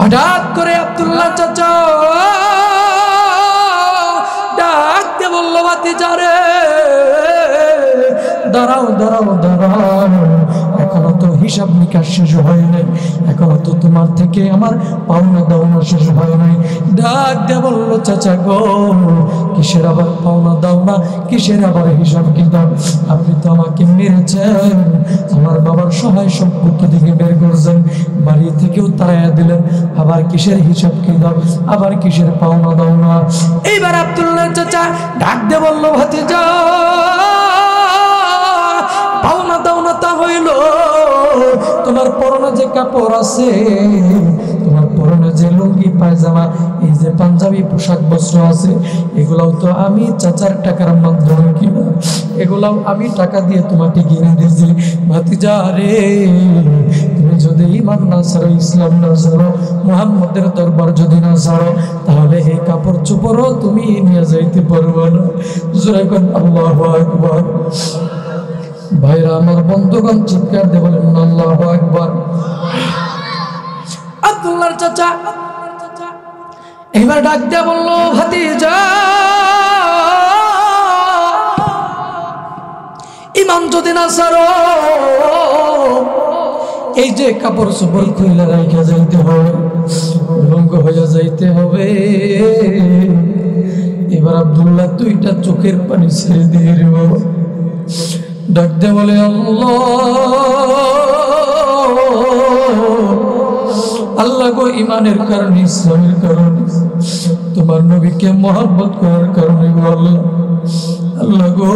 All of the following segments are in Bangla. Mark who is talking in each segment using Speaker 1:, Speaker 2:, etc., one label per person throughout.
Speaker 1: হঠাৎ করে আব্দুল্লাহ চাচা ডাকতে বলল, ভাতিজা রে দাঁড়াও দাঁড়াও দাঁড়াও, এখনো তো হিসাব নিকাশ শেষ হয় নাই, এখনো তো তোমার থেকে আমার পাওনা দাওনা শেষ হয় নাই। ডাক দিয়ে বলল, চাচা গো, কিসের আবার পাওনা দাওনা, কিসের আবার হিসাব কিতাব? আপনি তো আমাকে মেরেছেন, আমার বাবার সহায় সম্পত্তি থেকে বের করছেন, বাড়ি থেকেও তাড়াইয়া দিলেন, আবার কিসের হিসাব কিতাব, আবার কিসের পাওনা দাওনা? এইবার আব্দুল্লাহ চাচা ডাক দিয়ে বলল, ভাতিজা পাওনা দাওনা তা হইল তোমার পরনে যে কাপড় আছে, তোমার পরনে যে লুঙ্গি পায়জামা, এই যে পাঞ্জাবি পোশাক বস্ত্র আছে, এগুলাও তো আমি চাচার টাকার মাধ্যমে কিনা, এগুলাও আমি টাকা দিয়ে তোমাকে কিনে দিয়েছি। ভাতিজা রে, তুমি যদি ঈমান না ছাড়ো, ইসলাম না ছাড়ো, মুহাম্মদের দরবার যদি না ছাড়ো, তাহলে এই কাপড় চোপড়ও তুমি নিয়ে যাইতে পারবে না। জোরে কোন আল্লাহু আকবার। ভাইরা আমার, বন্ধুগণ চিৎকার দিয়ে বলেন আল্লাহু আকবার। আব্দুল্লাহর চাচা এবার ডাক দিয়ে বলল, ভাতিজা ঈমান যদি না ছাড়ো, এই যে কাপড় চোপড় খুলে রাখা যাইতে হবে, উলঙ্গ হয়ে যাইতে হবে। এবার আব্দুল্লাহ দুইটা চোখের পানি ছেড়ে দিয়ে রে বাবা, ডাক দিয়ে বলে, আল্লাহ গো, ইমানের কারণে, ইসলামের কারণে, তোমার নবীকে মহব্বত করার কারণে গো আল্লাহ, আল্লাহ গো,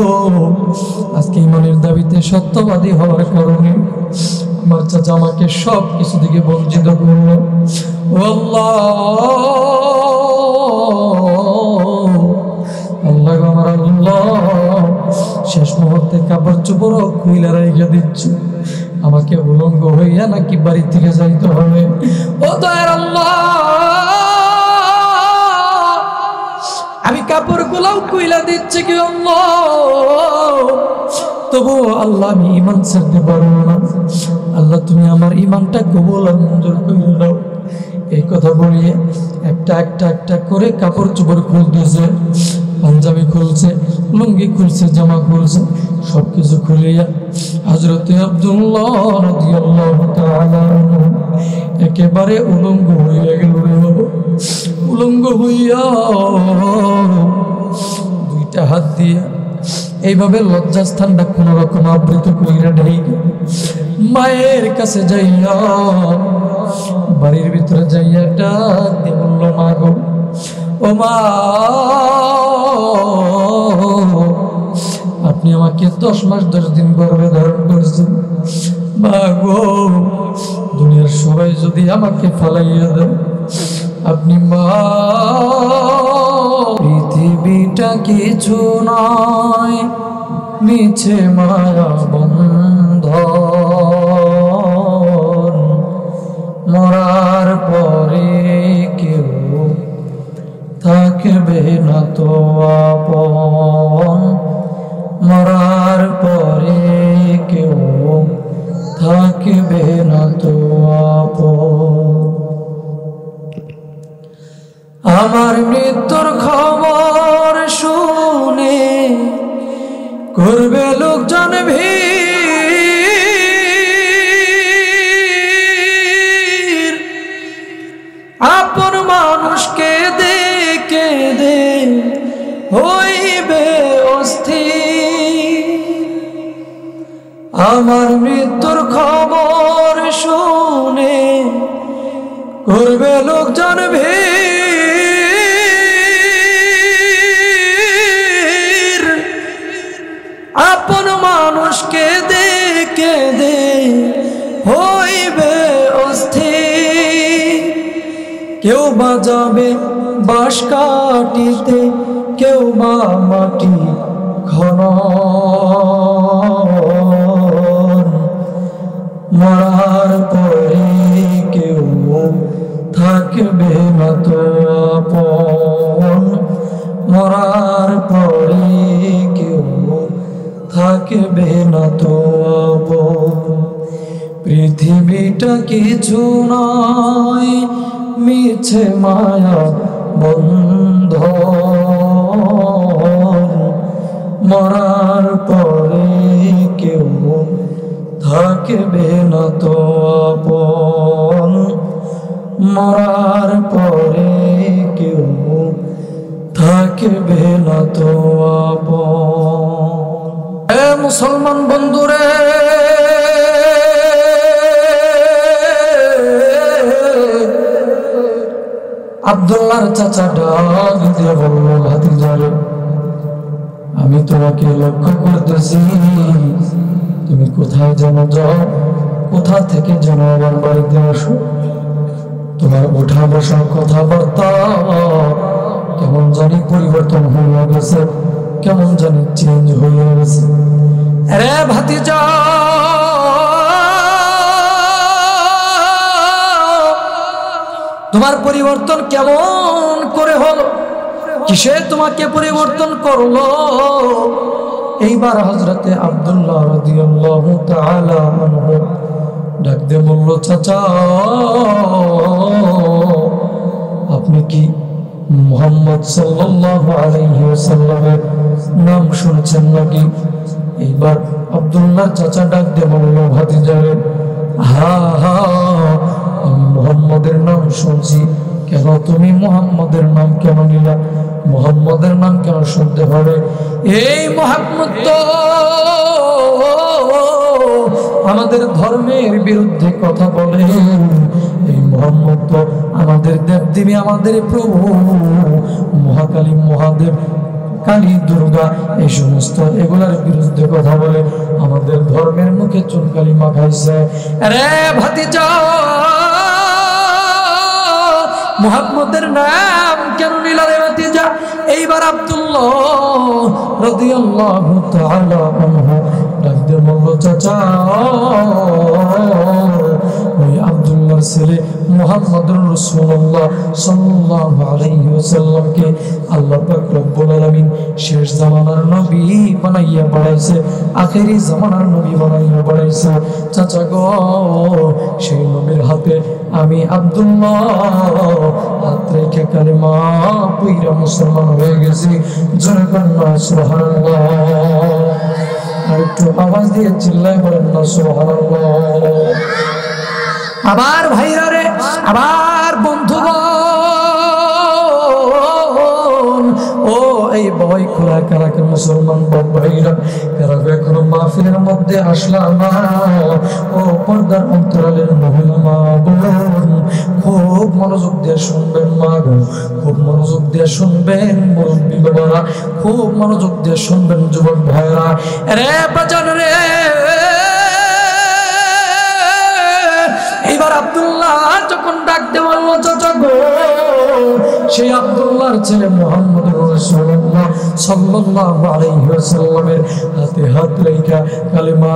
Speaker 1: আজকে ইমানের দাবিতে সত্যবাদী হওয়ার কারণে আমার চাচা আমাকে সব কিছু থেকে বঞ্চিত করলো। আল্লাহ গো আমার আল্লাহ, শেষ মুহূর্তে কাপড় চোপড় খুইলা রাইখা দিচ্ছ, আমাকে উলঙ্গ হইয়া নাকি বাড়ি থেকে যাইতে হবে? ও দয়ার আল্লাহ, আমি কাপড় গুলাও খুইলা দিচ্ছি কি আল্লাহ, তবু আল্লাহ আমি ঈমান ছাড়তে পারবো না। আল্লাহ তুমি আমার ঈমানটা কবুল আর মঞ্জুর করে দাও। এই কথা বলিয়ে একটা একটা একটা করে কাপড় চোপড় খুলতেছে, পাঞ্জাবি খুলছে, লুঙ্গি খুলছে, জামা খুলছে, সবকিছু খুলিয়া হযরতে আব্দুল্লাহ রাদিয়াল্লাহু তাআলা একেবারে উলঙ্গ হইয়া গেল রে বাবা। উলঙ্গ হইয়া দুইটা হাত দিয়া এইভাবে লজ্জাস্থানটা কোনো রকম আবৃত কইরা ঢেকে মায়ের কাছে যাইয়া, বাড়ির ভিতরে যাইয়া ডাক দিয়ে বলল, মা গো, ও মা, আপনি আমাকে 10 মাস 10 দিন গর্ভে ধারণ করেছেন। মা গো, দুনিয়ার সবাই যদি আমাকে ফালাইয়া দেয়, আপনি মা, পৃথিবীটা কিছু নয়, মিছে মায়া বন্ধন, মরার পরে কেউ থাকবে না তো আপন, মরার পরে কেউ থাকবে না তো আপন। আমার মৃত্যুর খবর শুনে করবে লোকজন ভিড়, আপন মানুষকে দেখে দে হইবে অস্থির। আমার মৃত্যুর খবর শুনে করবে লোকজন ভিড়, আপন মানুষকে দেখে দে হইবে অস্থির। কেউ বাজাবে বাঁশ কাটিতে, কেউ বা মাটি খনন, মরার পরে কেউ থাকবে না তো আপন, মরার পরে কেউ থাকবে না তো আপন। পৃথিবীটা কিছু নয়, মিছে মায়া বন্ধ, মরার পরে কেউ থাকবে না তো আপন, মরার পরে কেউ থাকবে না তো আপন। এ মুসলমান বন্ধুরে, আব্দুল্লাহর চাচা ডাক দিয়ে বলল, ভাতিজারে আমি তোমাকে লক্ষ্য করতেছি, তুমি কোথায় যেন যাও, কোথা থেকে যেন আমার বাড়িতে আসো, তোমার ওঠা বসার কথাবার্তা কেমন জানি পরিবর্তন হয়ে গেছে, কেমন জানি চেঞ্জ হয়ে গেছে। আরে ভাতিজা, তোমার পরিবর্তন কেমন করে হলো, কিসে তোমাকে পরিবর্তন করলো? এইবার হযরতে আব্দুল্লাহ রাদিয়াল্লাহু তাআলা আনহু ডাক দিয়ে বলল, চাচা আপনি কি মুহাম্মদ সাল্লাল্লাহু আলাইহি ওয়াসাল্লামের নাম শুনছেন নাকি? এইবার আব্দুল্লাহ চাচা ডাক দিয়ে বলল, ভাতিজারে হ্যাঁ হ্যাঁ আমি মুহাম্মদের নাম শুনছি। কেন তুমি মুহাম্মদের নাম কেন নিলা? মুহাম্মদের নাম কেন শুনতে হবে? এই মুহাম্মদ তো আমাদের ধর্মের বিরুদ্ধে কথা বলে, এই মুহাম্মদ তো আমাদের দেবদেবী, আমাদের প্রভু মহাকালী, মহাদেব, কালী, দুর্গা, এই সমস্ত এগুলার বিরুদ্ধে কথা বলে, আমাদের ধর্মের মুখে চুনকালি মাখাইছে। আরে ভাতিজা, মুহাম্মদের নাম কেন নিলা রে ভাতিজা? এইবার আব্দুল্লাহ রাদিয়াল্লাহু তাআলা আনহু ডাক দিয়ে বলল, চাচা ওই আব্দুল্লাহর ছেলে মুহাম্মদুর রাসূলুল্লাহ সাল্লাল্লাহু আলাইহি ওয়াসাল্লামকে আল্লাহ পাক রব্বুল আলামিন শেষ জামানার নবী বানাইয়া বাড়াইছে, আখেরি জামানার নবী বানাইয়া বাড়াইছে। চাচা গো, সেই নবীর হাতে আমি আব্দুল্লাহ হাত রেখে কালেমা পইরা মুসলমান হয়ে গেছি। জোরে কন্যা সুবহানাল্লাহ। আর একটু আওয়াজ দিয়ে চিল্লায় বলেন না সুবহানাল্লাহ। আবার ভাইরা রে, আবার বন্ধুগণ, ও এই ভয় খোলা কারা মুসলমান ভাইরা, কারা এখনো মাহফিলের মধ্যে আসলাম না? ও পর্দার অন্তরালের মহিলা মা বোন, খুব মনোযোগ দিয়ে শুনবেন মা গো, খুব মনোযোগ দিয়ে শুনবেন মুরব্বী বাবারা, খুব মনোযোগ দিয়ে শুনবেন যুবক ভাইরা। রে বাজান রে, এইবার আব্দুল্লাহ যখন ডাক দিয়ে বলল, চাচা গো, সেই আব্দুল্লাহর ছেলে মুহাম্মদুর রাসূলুল্লাহ সাল্লাল্লাহু আলাইহি ওয়াসাল্লামের হাতে হাত রেখা কালেমা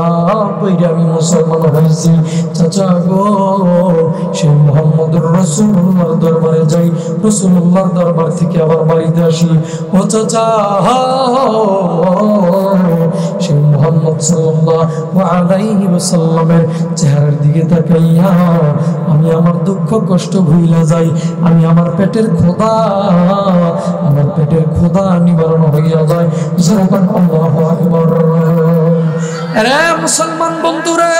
Speaker 1: পইরা আমি মুসলমান হয়েছি। চাচা গো, সেই মুহাম্মদুর রাসূলুল্লাহর দরবারে যাই, রাসূলুল্লাহর দরবার থেকে আবার বাড়িতে আসি। ও চাচা, সেই মুহাম্মদ সাল্লাল্লাহু আলাইহি ওয়াসাল্লামের চেহারার দিকে তাকাইয়া আমি আমার দুঃখ কষ্ট ভুইলা যাই, আমি আমার পেটের ক্ষুধা, আমার পেটের ক্ষুধা নিবারণ হইয়া যায়। যখন আল্লাহু আকবার। আরে মুসলমান বন্ধুরে,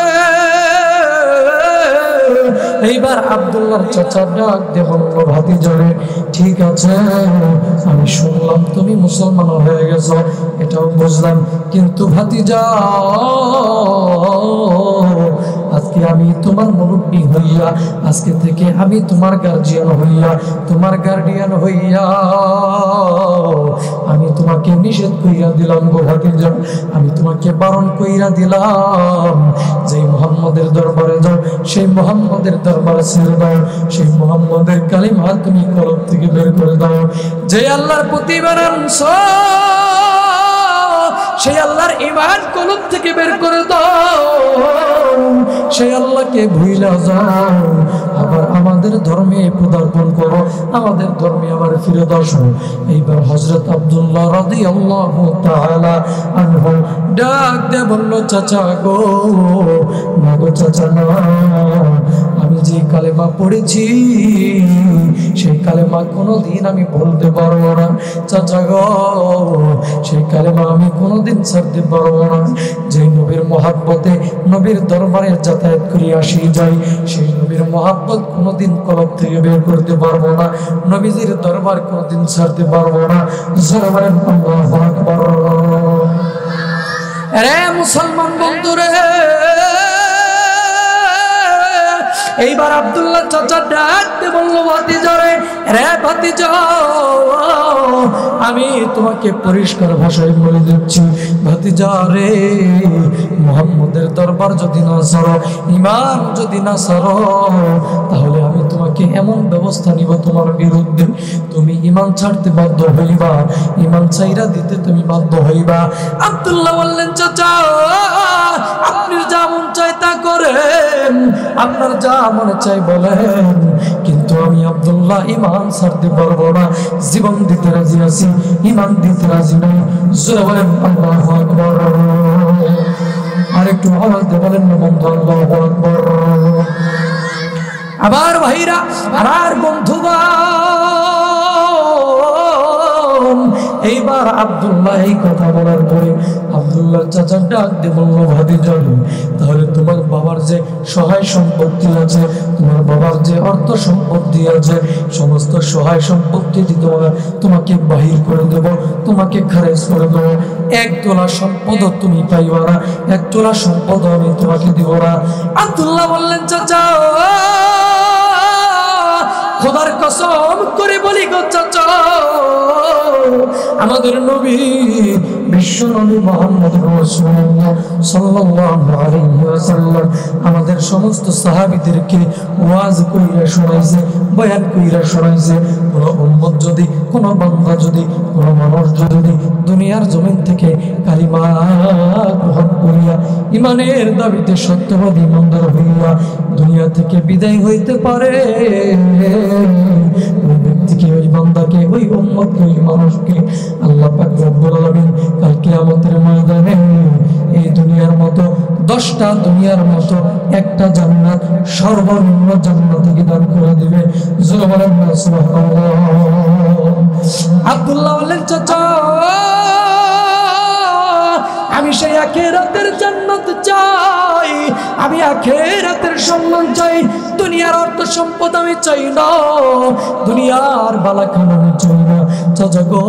Speaker 1: এইবার আব্দুল্লাহর চাচা ডাক দিয়ে বলল, ভাতিজারে ঠিক আছে, আমি শুনলাম তুমি মুসলমান হয়ে গেছো, এটাও বুঝলাম, কিন্তু ভাতিজা আজকে আমি তোমার মুরব্বী হইয়া, আজকে থেকে আমি তোমার গার্জিয়ান হইয়া, তোমার গার্ডিয়ান হইয়া আমি তোমাকে নিষেধ কইরা দিলাম গো ভাতিজা, আমি তোমাকে বারণ কইরা দিলাম, যে মুহাম্মদের দরবারে যাও, সেই মুহাম্মদের দরবার ছেড়ে দাও, সেই মুহাম্মদের কালিমা তুমি কলব থেকে বের করে দাও। যে আল্লাহর প্রতি আনছো, সেই আল্লাহর ঈমান কলব থেকে বের করে দাও, সেই আল্লাহকে ভুইলা যাও, আবার আমাদের ধর্মে পদার্পণ করো, আমাদের ধর্মে আবার ফিরে আসো। এইবার হযরত আব্দুল্লাহ রাদিয়াল্লাহু তাআলা আনহু ডাক দিয়ে বলল, চাচা গো, না গো চাচা না, আমি যে কালেমা পড়েছি কোনোদিন আমি বলতে পারবো না। চাচা গো, সেই কালেমা আমি কোনোদিন ছাড়তে পারবো না। যে নবীর মহাব্বতে নবীর দরবারে যাতায়াত করে আসি যাই, সেই নবীর মহাব্বত কোনোদিন কলব থেকে বের করতে পারবো না। নবীজির দরবার কোনোদিন ছাড়তে পারবো না। যারা বলেন আল্লাহু আকবার। আরে মুসলমান বন্ধুরে, এইবার আব্দুল্লাহ চাচা ডাকতে বলল, ভাতিজা রে, রে ভাতিজা, আমি তোমাকে পরিষ্কার ভাষায় বলে দিচ্ছি, ভাতিজা রে, মুহাম্মদের দরবার যদি না ছাড়ো, ঈমান যদি না ছাড়ো, তাহলে আমি তোমাকে এমন ব্যবস্থা নিব তোমার বিরুদ্ধে, তুমি ঈমান ছাড়তে বাধ্য হইবা, ঈমান ছাইরা দিতে তুমি বাধ্য হইবা। আব্দুল্লাহ বললেন, চাচা আপনি যা মন চাই তা করেন, আপনার যা মনে চাই বলেন, কিন্তু আমি আব্দুল্লাহ ঈমান ছাড়তে পারবো না। জীবন দিতে রাজি আছি, ঈমান দিতে রাজি নই। জোরে বলেন আল্লাহু আকবার। আর একটু আওয়াজ দিয়ে বলেন না বন্ধু, আল্লাহু আকবার। আবার ভাইরা, আর বন্ধুরা, এইবার আব্দুল্লাহ এই কথা বলার পরে আব্দুল্লাহ চাচা ডাক দিয়ে বলল, ভাতিজা, তাহলে তোমার বাবার যে সহায় সম্পত্তি আছে, তোমার বাবার যে অর্থ সম্পত্তি আছে, সমস্ত সহায় সম্পত্তি তোমাকে বাহির করে দেব, তোমাকে খারেজ করে দেবো। এক তোলা সম্পদ তুমি পাইবা না, এক তোলা সম্পদ আমি তোমাকে দিব না। আব্দুল্লাহ বললেন, চাচা খোদার কসম করে বলি গো চাচা, আমাদের নবী বিশ্ব নবী মুহাম্মদ রাসূলুল্লাহ সাল্লাল্লাহু আলাইহি ওয়াসাল্লাম আমাদের সমস্ত সাহাবীদেরকে ওয়াজ কইরা শোনাইছে, বয়ান কইরা শোনাইছে, কোন উম্মত যদি, কোন বান্দা যদি, কোন মানুষ যদি দুনিয়ার জমিন থেকে কালিমা গ্রহণ করিয়া ঈমানের দাবিতে সত্যবাদী ইমানদার হইয়া দুনিয়া থেকে বিদায় হইতে পারে, ওই ব্যক্তিকে, ওই বান্দাকে, ওই উম্মতকে, ওই মানুষকে আল্লাহ পাক রব্বুল আলামিন কাল কিয়ামতের ময়দানে এই দুনিয়ার মতো 10টা দুনিয়ার মতো একটা জান্নাত, সর্বনিম্ন জান্নাত থেকে দান করে দিবে। জোরে বলেন না সুবহানাল্লাহ। আব্দুল্লাহ বললেন, চাচা আমি সেই আখিরাতের জান্নাত চাই, আমি আখিরাতের সম্মান চাই, দুনিয়ার অর্থ সম্পদ আমি চাই না, দুনিয়ার বালাখান আমি চাই না। চাচা গো,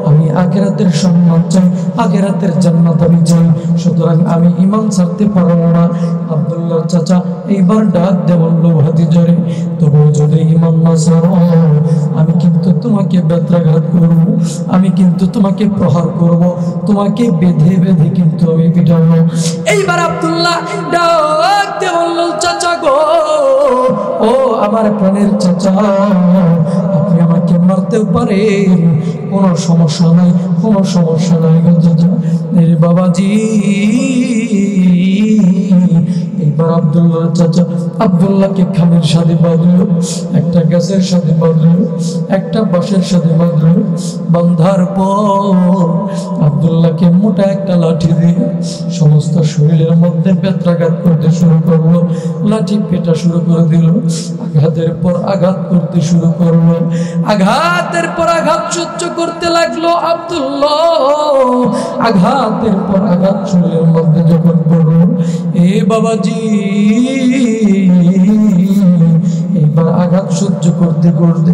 Speaker 1: আমি আখিরাতের সম্মান চাই, আখিরাতের জান্নাত আমি চাই, সুতরাং আমি ঈমান ছাড়তে পারবো না। আব্দুল্লাহ চাচা এইবার ডাক দিয়ে বলল, ভাতিজা রে, তবু যদি ঈমান না ছাড়ো, আমি কিন্তু তোমাকে বেত্রাঘাত করব, আমি কিন্তু তোমাকে প্রহার করব, তোমাকে বেঁধে বেঁধে কিন্তু আমি পিটাবো। এইবার আব্দুল্লাহ ডাক দিয়ে বলল, চাচা গো, ও আমার প্রাণের চাচা, আপনি আমাকে মারতেও পারেন, কোনো সমস্যা নাই, কোনো সমস্যা নাই গো চাচা। এই বাবাজি, এইবার আব্দুল্লাহ চাচা আব্দুল্লাহকে খামের সাথে বাঁধলো, একটা গাছের সাথে বাঁধলো, একটা বাঁশের সাথে বাঁধলো। বাঁধার পর আব্দুল্লাহকে মোটা একটা লাঠি দিয়ে সমস্ত শরীরের মধ্যে বেত্রাঘাত করতে শুরু করলো, লাঠি পেটা শুরু করে দিল, আঘাতের পর আঘাত করতে শুরু করলো, আঘাতের পর আঘাত সহ্য করতে লাগলো আব্দুল্লাহ। আঘাতের পর আঘাত শরীরের মধ্যে যখন পড়লো, এ বাবাজি, এইবার আঘাত সহ্য করতে করতে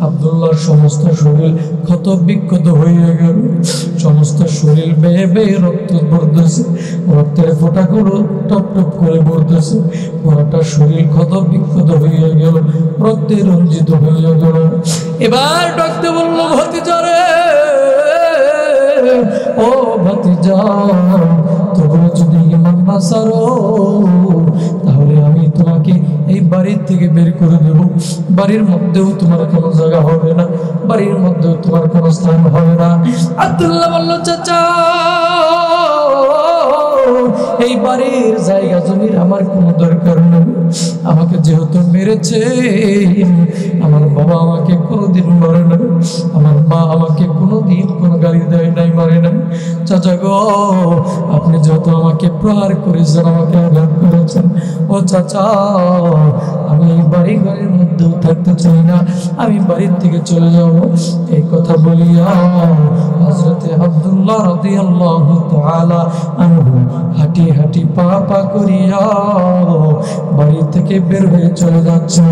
Speaker 1: আব্দুল্লাহর সমস্ত শরীর ক্ষত বিক্ষত হয়ে গেল, সমস্ত শরীর বেয়ে বেয়ে রক্ত পড়তেছে, রক্তের ফোঁটাগুলো টপ টপ করে পড়তেছে, পুরোটা শরীর ক্ষত বিক্ষত হয়ে গেল, রক্তে রঞ্জিত হয়ে গেল। এবার ডাকতে বলল, ভাতিজা রে, ও ভাতিজা, তবু যদি ঈমান না ছাড়ো, তাহলে আমি তোমাকে এই বাড়ির থেকে বের করে দেব, বাড়ির মধ্যেও তোমার কোনো জায়গা হবে না, বাড়ির মধ্যেও তোমার কোনো স্থান হবে না। আব্দুল্লাহ বলল, চাচা এই বাড়ির জায়গা জমির আমার কোনো দরকার নেই, আমাকে যেহেতু মেরেছে, আমার বাবা আমাকে কোনোদিন মারে নাই, আমার মা আমাকে কোনোদিন কোনো গালি দেয় নাই, মারে নাই। চাচা গো, আপনি যত আমাকে প্রহার করেছেন, আমাকে আঘাত করেছেন, ও চাচা আমি এই বাড়ি ঘরের মধ্যেও থাকতে চাই না, আমি বাড়ির থেকে চলে যাব। এই কথা বলিয়া হযরতে আব্দুল্লাহ রাদিয়াল্লাহু তাআলা আনহু হাঁটি হাঁটি পা পা করিয়া বাড়ি থেকে বের হয়ে চলে যাচ্ছে।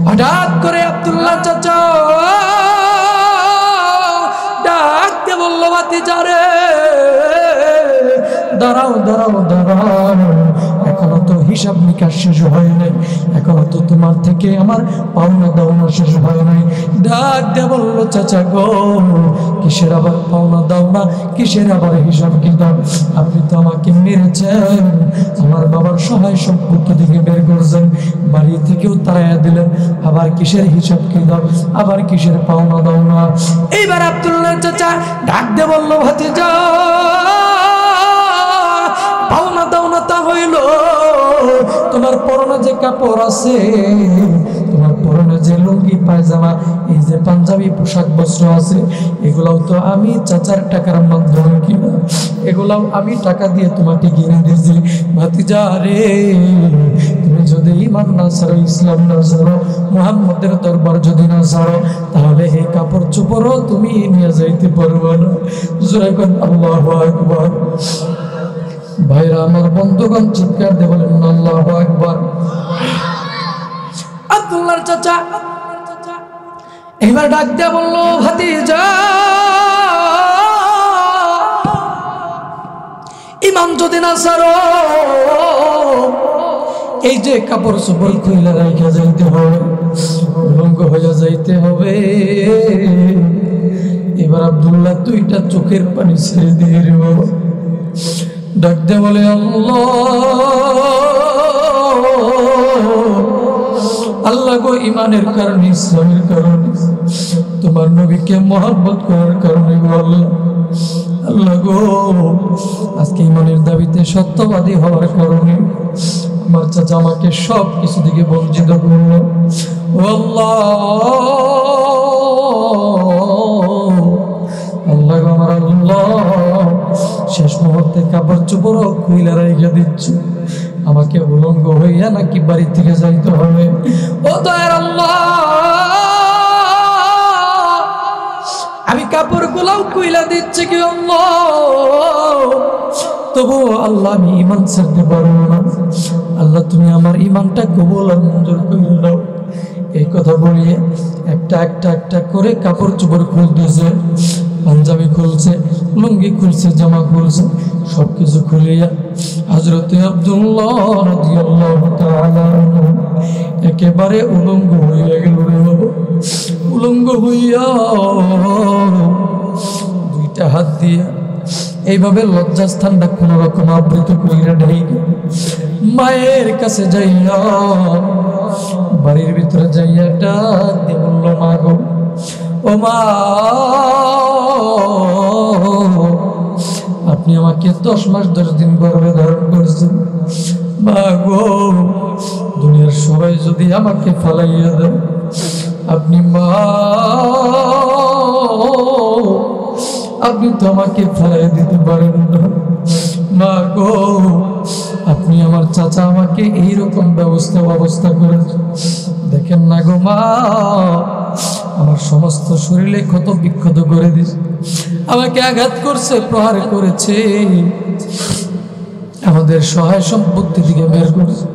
Speaker 1: হঠাৎ করে আব্দুল্লাহ চাচা ডাক দিয়ে বলল, ভাতিজা রে, দাঁড়াও দাঁড়াও দাঁড়াও, এখনো তো হিসাব নিকাশ শেষ হয় নাই, এখনো তো তোমার থেকে আমার পাওনা দাওনা শেষ হয় নাই। ডাক দিয়ে বলল, চাচা গো, কিসের আবার পাওনা দাওনা, কিসের আবার হিসাব কিতাব? আপনি তো আমাকে মেরেছেন, আমার বাবার সহায় সম্পত্তি থেকে বের করছেন, বাড়ি থেকেও তাড়াইয়া দিলেন, আবার কিসের হিসাব কিতাব, আবার কিসের পাওনা দাওনা? এইবার আব্দুল্লাহ চাচা ডাক দিয়ে বলল, ভাতিজা, পাওনা দাওনা তা হইল তোমার পরনে যে কাপড় আছে, তোমার পরনে যে লুঙ্গি পায়জামা, এই যে পাঞ্জাবি পোশাক বস্ত্র আছে, এগুলাও তো আমি চাচার টাকার মাধ্যমে কিনা, এগুলাও আমি টাকা দিয়ে তোমাকে কিনে দিয়েছি। ভাতিজা রে, তুমি যদি ঈমান না ছাড়ো, ইসলাম না ছাড়ো, মুহাম্মদের দরবার যদি না ছাড়ো, তাহলে এই কাপড় চোপড়ও তুমি নিয়ে যাইতে পারবে না। জোরে কোন আল্লাহু আকবার। ভাইরা আমার, বন্ধুগণ, চিৎকার দিয়ে বলেন আল্লাহু আকবার। আব্দুল্লাহর চাচা এবার ডাক দিয়ে বলল, ভাতিজা, ঈমান যদি না ছাড়ো, এই যে কাপড় চোপড় খুইলা রাইখা যাইতে হবে, উলঙ্গ হইয়া যাইতে হবে। এবার আব্দুল্লাহ দুইটা চোখের পানি ছেড়ে দিয়ে রে বাবা, ডাক দিয়ে বলে, আল্লাহ গো, ইমানের কারণে, ইসলামের কারণে, তোমার নবীকে মহব্বত করার কারণে গো আল্লাহ, আল্লাহ গো, আজকে ইমানের দাবিতে সত্যবাদী হওয়ার কারণে আমার চাচা আমাকে সব কিছু থেকে বঞ্চিত করল। ও আল্লাহ, আমার আল্লাহ, শেষ মুহূর্তে কাপড় চোপড় খুইলা রাইখা দিচ্ছি, আমাকে উলঙ্গ হইয়া নাকি বাড়ি থেকে যাইতে হবে। ও দয়ার আল্লাহ, আমি কাপড় গুলাও খুইলা দিচ্ছি কি আল্লাহ, তবু আল্লাহ আমি ঈমান ছাড়তে পারবো না। আল্লাহ, তুমি আমার ঈমানটা কবুল আর মঞ্জুর করে দাও। এই কথা বলিয়ে একটা একটা একটা করে কাপড় চোপড় খুলতেছে, পাঞ্জাবি খুলছে, লুঙ্গি খুলছে, জামা খুলছে, সবকিছু খুলিয়া হযরতে আব্দুল্লাহ রাদিয়াল্লাহু তাআলা আনহু একেবারে উলঙ্গ হইয়া গেল রে বাবা। উলঙ্গ হইয়া দুইটা হাত দিয়া এইভাবে লজ্জাস্থানটা কোন রকম আবৃত করিয়া ঢেকে মায়ের কাছে যাইয়া, বাড়ির ভিতরে যাইয়া ডাক দিয়ে বলল, মা গো, ও মা, আপনি আমাকে 10 মাস 10 দিন গর্ভে ধারণ করছেন, মা গো, দুনিয়ার সবাই যদি আমাকে ফালাইয়া দেয়, আপনি মা, আপনি তো আমাকে ফেলাই দিতে পারেন না, মা গো, আপনি আমার চাচা আমাকে এইরকম ব্যবস্থা করেছেন, দেখেন না গো মা, আমার সমস্ত শরীরে ক্ষত বিক্ষত করে দিয়েছে, আমাকে আঘাত করছে, প্রহার করেছে, আমাদের সহায় সম্পত্তি থেকে বের করেছে,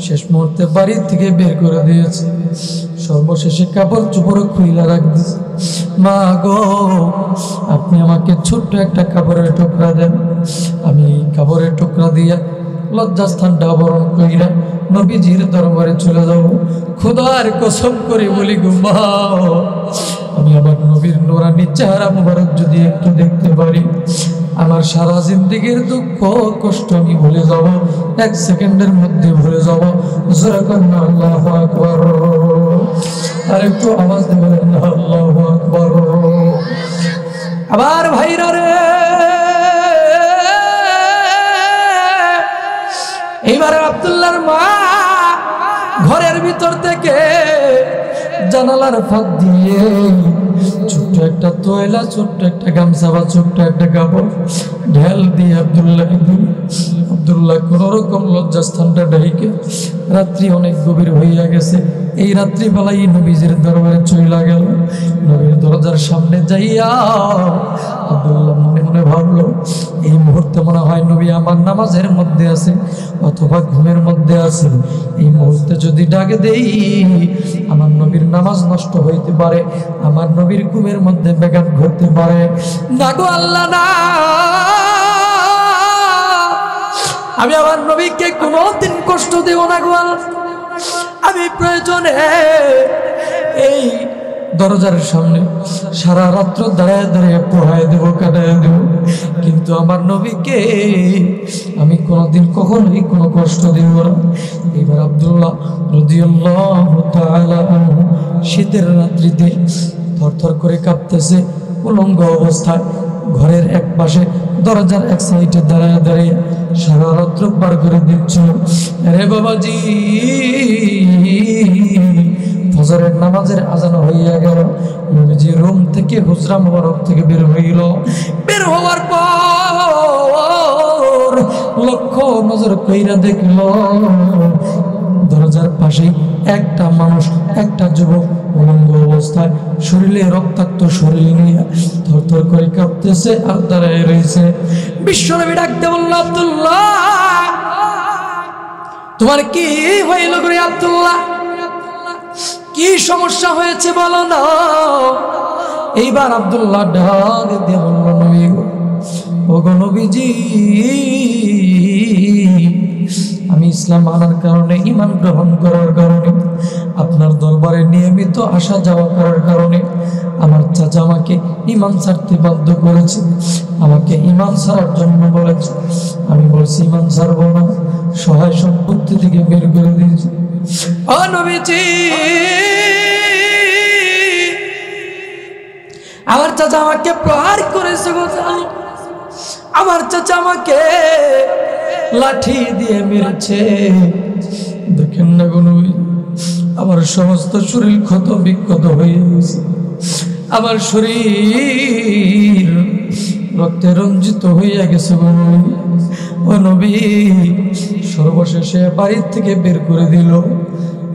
Speaker 1: শেষ মুহূর্তে বাড়ি থেকে বের করে দিয়েছে, সর্বশেষে কাপড় চোপড় খুইলা রাখ দিয়েছে। মা গো, আপনি আমাকে ছোট্ট একটা কাপড়ের টুকরা দেন, আমি কাপড়ের টুকরা দিয়া লজ্জাস্থানটা আবরণ কইরা নবীজির দরবারে চলে যাব। খোদার কসম করে বলি গো মা, আমি আমার নবীর নূরানি চেহারা মুবারক যদি একটু দেখতে পারি, আমার সারা জিন্দেগীর দুঃখ কষ্ট আমি ভুলে যাব, 1 সেকেন্ডের মধ্যে ভুলে যাব। যখন আল্লাহু আকবার, আর একটু আওয়াজ দেবেন আল্লাহু আকবার। আবার ভাইরা রে, এইবারে আব্দুল্লাহর মা ঘরের ভিতর থেকে জানালার ফাঁক দিয়ে ছোট্ট একটা তোয়লা, ছোট্ট একটা গামছা বা ছোট্ট একটা কাপড় ঢেল দিয়ে আব্দুল্লাহ কোন রকম লজ্জাস্থানটা ঢেকে, রাত্রি অনেক গভীর হইয়া গেছে, এই রাত্রিবেলায় নবীজির দরবারে চইলা গেল। নবীর দরজার সামনে যাইয়া আব্দুল্লাহ মনে মনে ভাবলো, এই মুহূর্তে মনে হয় নবী আমার নামাজের মধ্যে আছে অথবা ঘুমের মধ্যে আছে। এই মুহূর্তে যদি ডাকে দেই আমার নবীর নামাজ নষ্ট হইতে পারে, আমার নবীর ঘুমের মধ্যে ব্যাঘাত ঘটতে পারে। না গো আল্লাহ না, আমি আমার নবীকে কোনোদিন কষ্ট দেব না গো। আমি প্রয়োজনে এই দরজার সামনে সারা রাত্র দাঁড়ায় দাঁড়িয়ে পোহায় দেবো, কাটায় দেব, কিন্তু আমার নবীকে আমি কোনোদিন কখনোই কোনো কষ্ট দেব না। এবার আব্দুল্লাহ রাদিয়াল্লাহু তাআলা আনহু শীতের রাত্রিতে থরথর করে কাঁপতেছে, উলঙ্গ অবস্থায় ঘরের এক পাশে দরজার এক সাইডে দাঁড়ায় দাঁড়িয়ে সারা রাত্র পার করে দিচ্ছ। আরে বাবাজি, ফজরের নামাজের আজান হইয়া গেল। নবীজি রুম থেকে হুজরা মোবারক থেকে বের হইল। বের হওয়ার পর লক্ষ্য নজর কইরা দেখল দরজার পাশে একটা মানুষ, একটা যুবক উলঙ্গ অবস্থায় শরীরে রক্তাক্ত শরীর নিয়ে থরথর করে কাঁপতেছে আর দাঁড়ায় রয়েছে। বিশ্বনবী ডাকতে বলল, আব্দুল্লাহ তোমার কি হইল গো আব্দুল্লাহ, কি সমস্যা হয়েছে বলো না। এইবার আব্দুল্লাহ ডাক দিয়ে বলল, নবী গো, ওগো নবীজি, আমি ইসলাম আনার কারণে, ঈমান গ্রহণ করার কারণে, আপনার দরবারে নিয়মিত আসা যাওয়া করার কারণে আমার চাচা আমাকে ঈমান ছাড়তে বাধ্য করেছে, আমাকে ঈমান ছাড়ার জন্য বলেছে। আমি বলছি ঈমান ছাড়বো না, সহায় সম্পত্তি থেকে বের করে দিয়েছি। ও নবীজি, আমার চাচা আমাকে প্রহার করেছে গো, আমার চাচা আমাকে লাঠি দিয়ে মেরেছে। দেখেন না গো নবী, আমার সমস্ত শরীর ক্ষত বিক্ষত হয়ে গেছে, আমার শরীর রক্তে রঞ্জিত হইয়া গেছে গো নবী। ও নবী, সর্বশেষে বাড়ির থেকে বের করে দিল।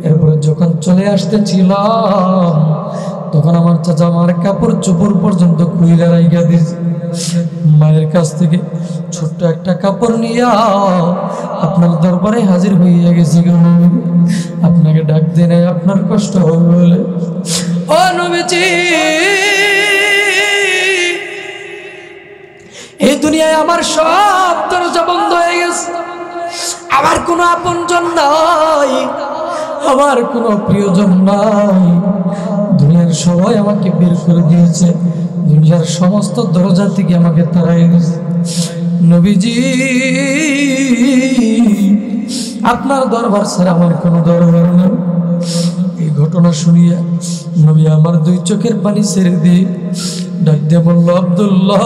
Speaker 1: এরপরে যখন চলে আসতেছিলাম তখন আমার চাচা আমার কাপড় চোপড় পর্যন্ত খুইলা রাইগা দিয়েছে। মায়ের কাছ থেকে ছোট্ট একটা কাপড় নিয়া আপনার দরবারে হাজির হইয়া গেছি গো নবী, আপনাকে ডাক দিয়ে নাই আপনার কষ্ট হবে বলে। ও নবীজি, এই দুনিয়ায় আমার সব দরজা বন্ধ হয়ে গেছে, আমার কোনো আপনজন নাই, আমার কোনো প্রিয়জন নাই, দুনিয়ার সবাই আমাকে বের করে দিয়েছে, দুনিয়ার সমস্ত দরজা থেকে আমাকে তাড়াই দিয়েছে। নবীজি, আপনার দরবার ছাড়া আমার কোনো দরবার নেই। এই ঘটনা শুনিয়া নবী আমার দুই চোখের পানি ছেড়ে দিয়ে ডাক দিয়ে বলল, আব্দুল্লাহ,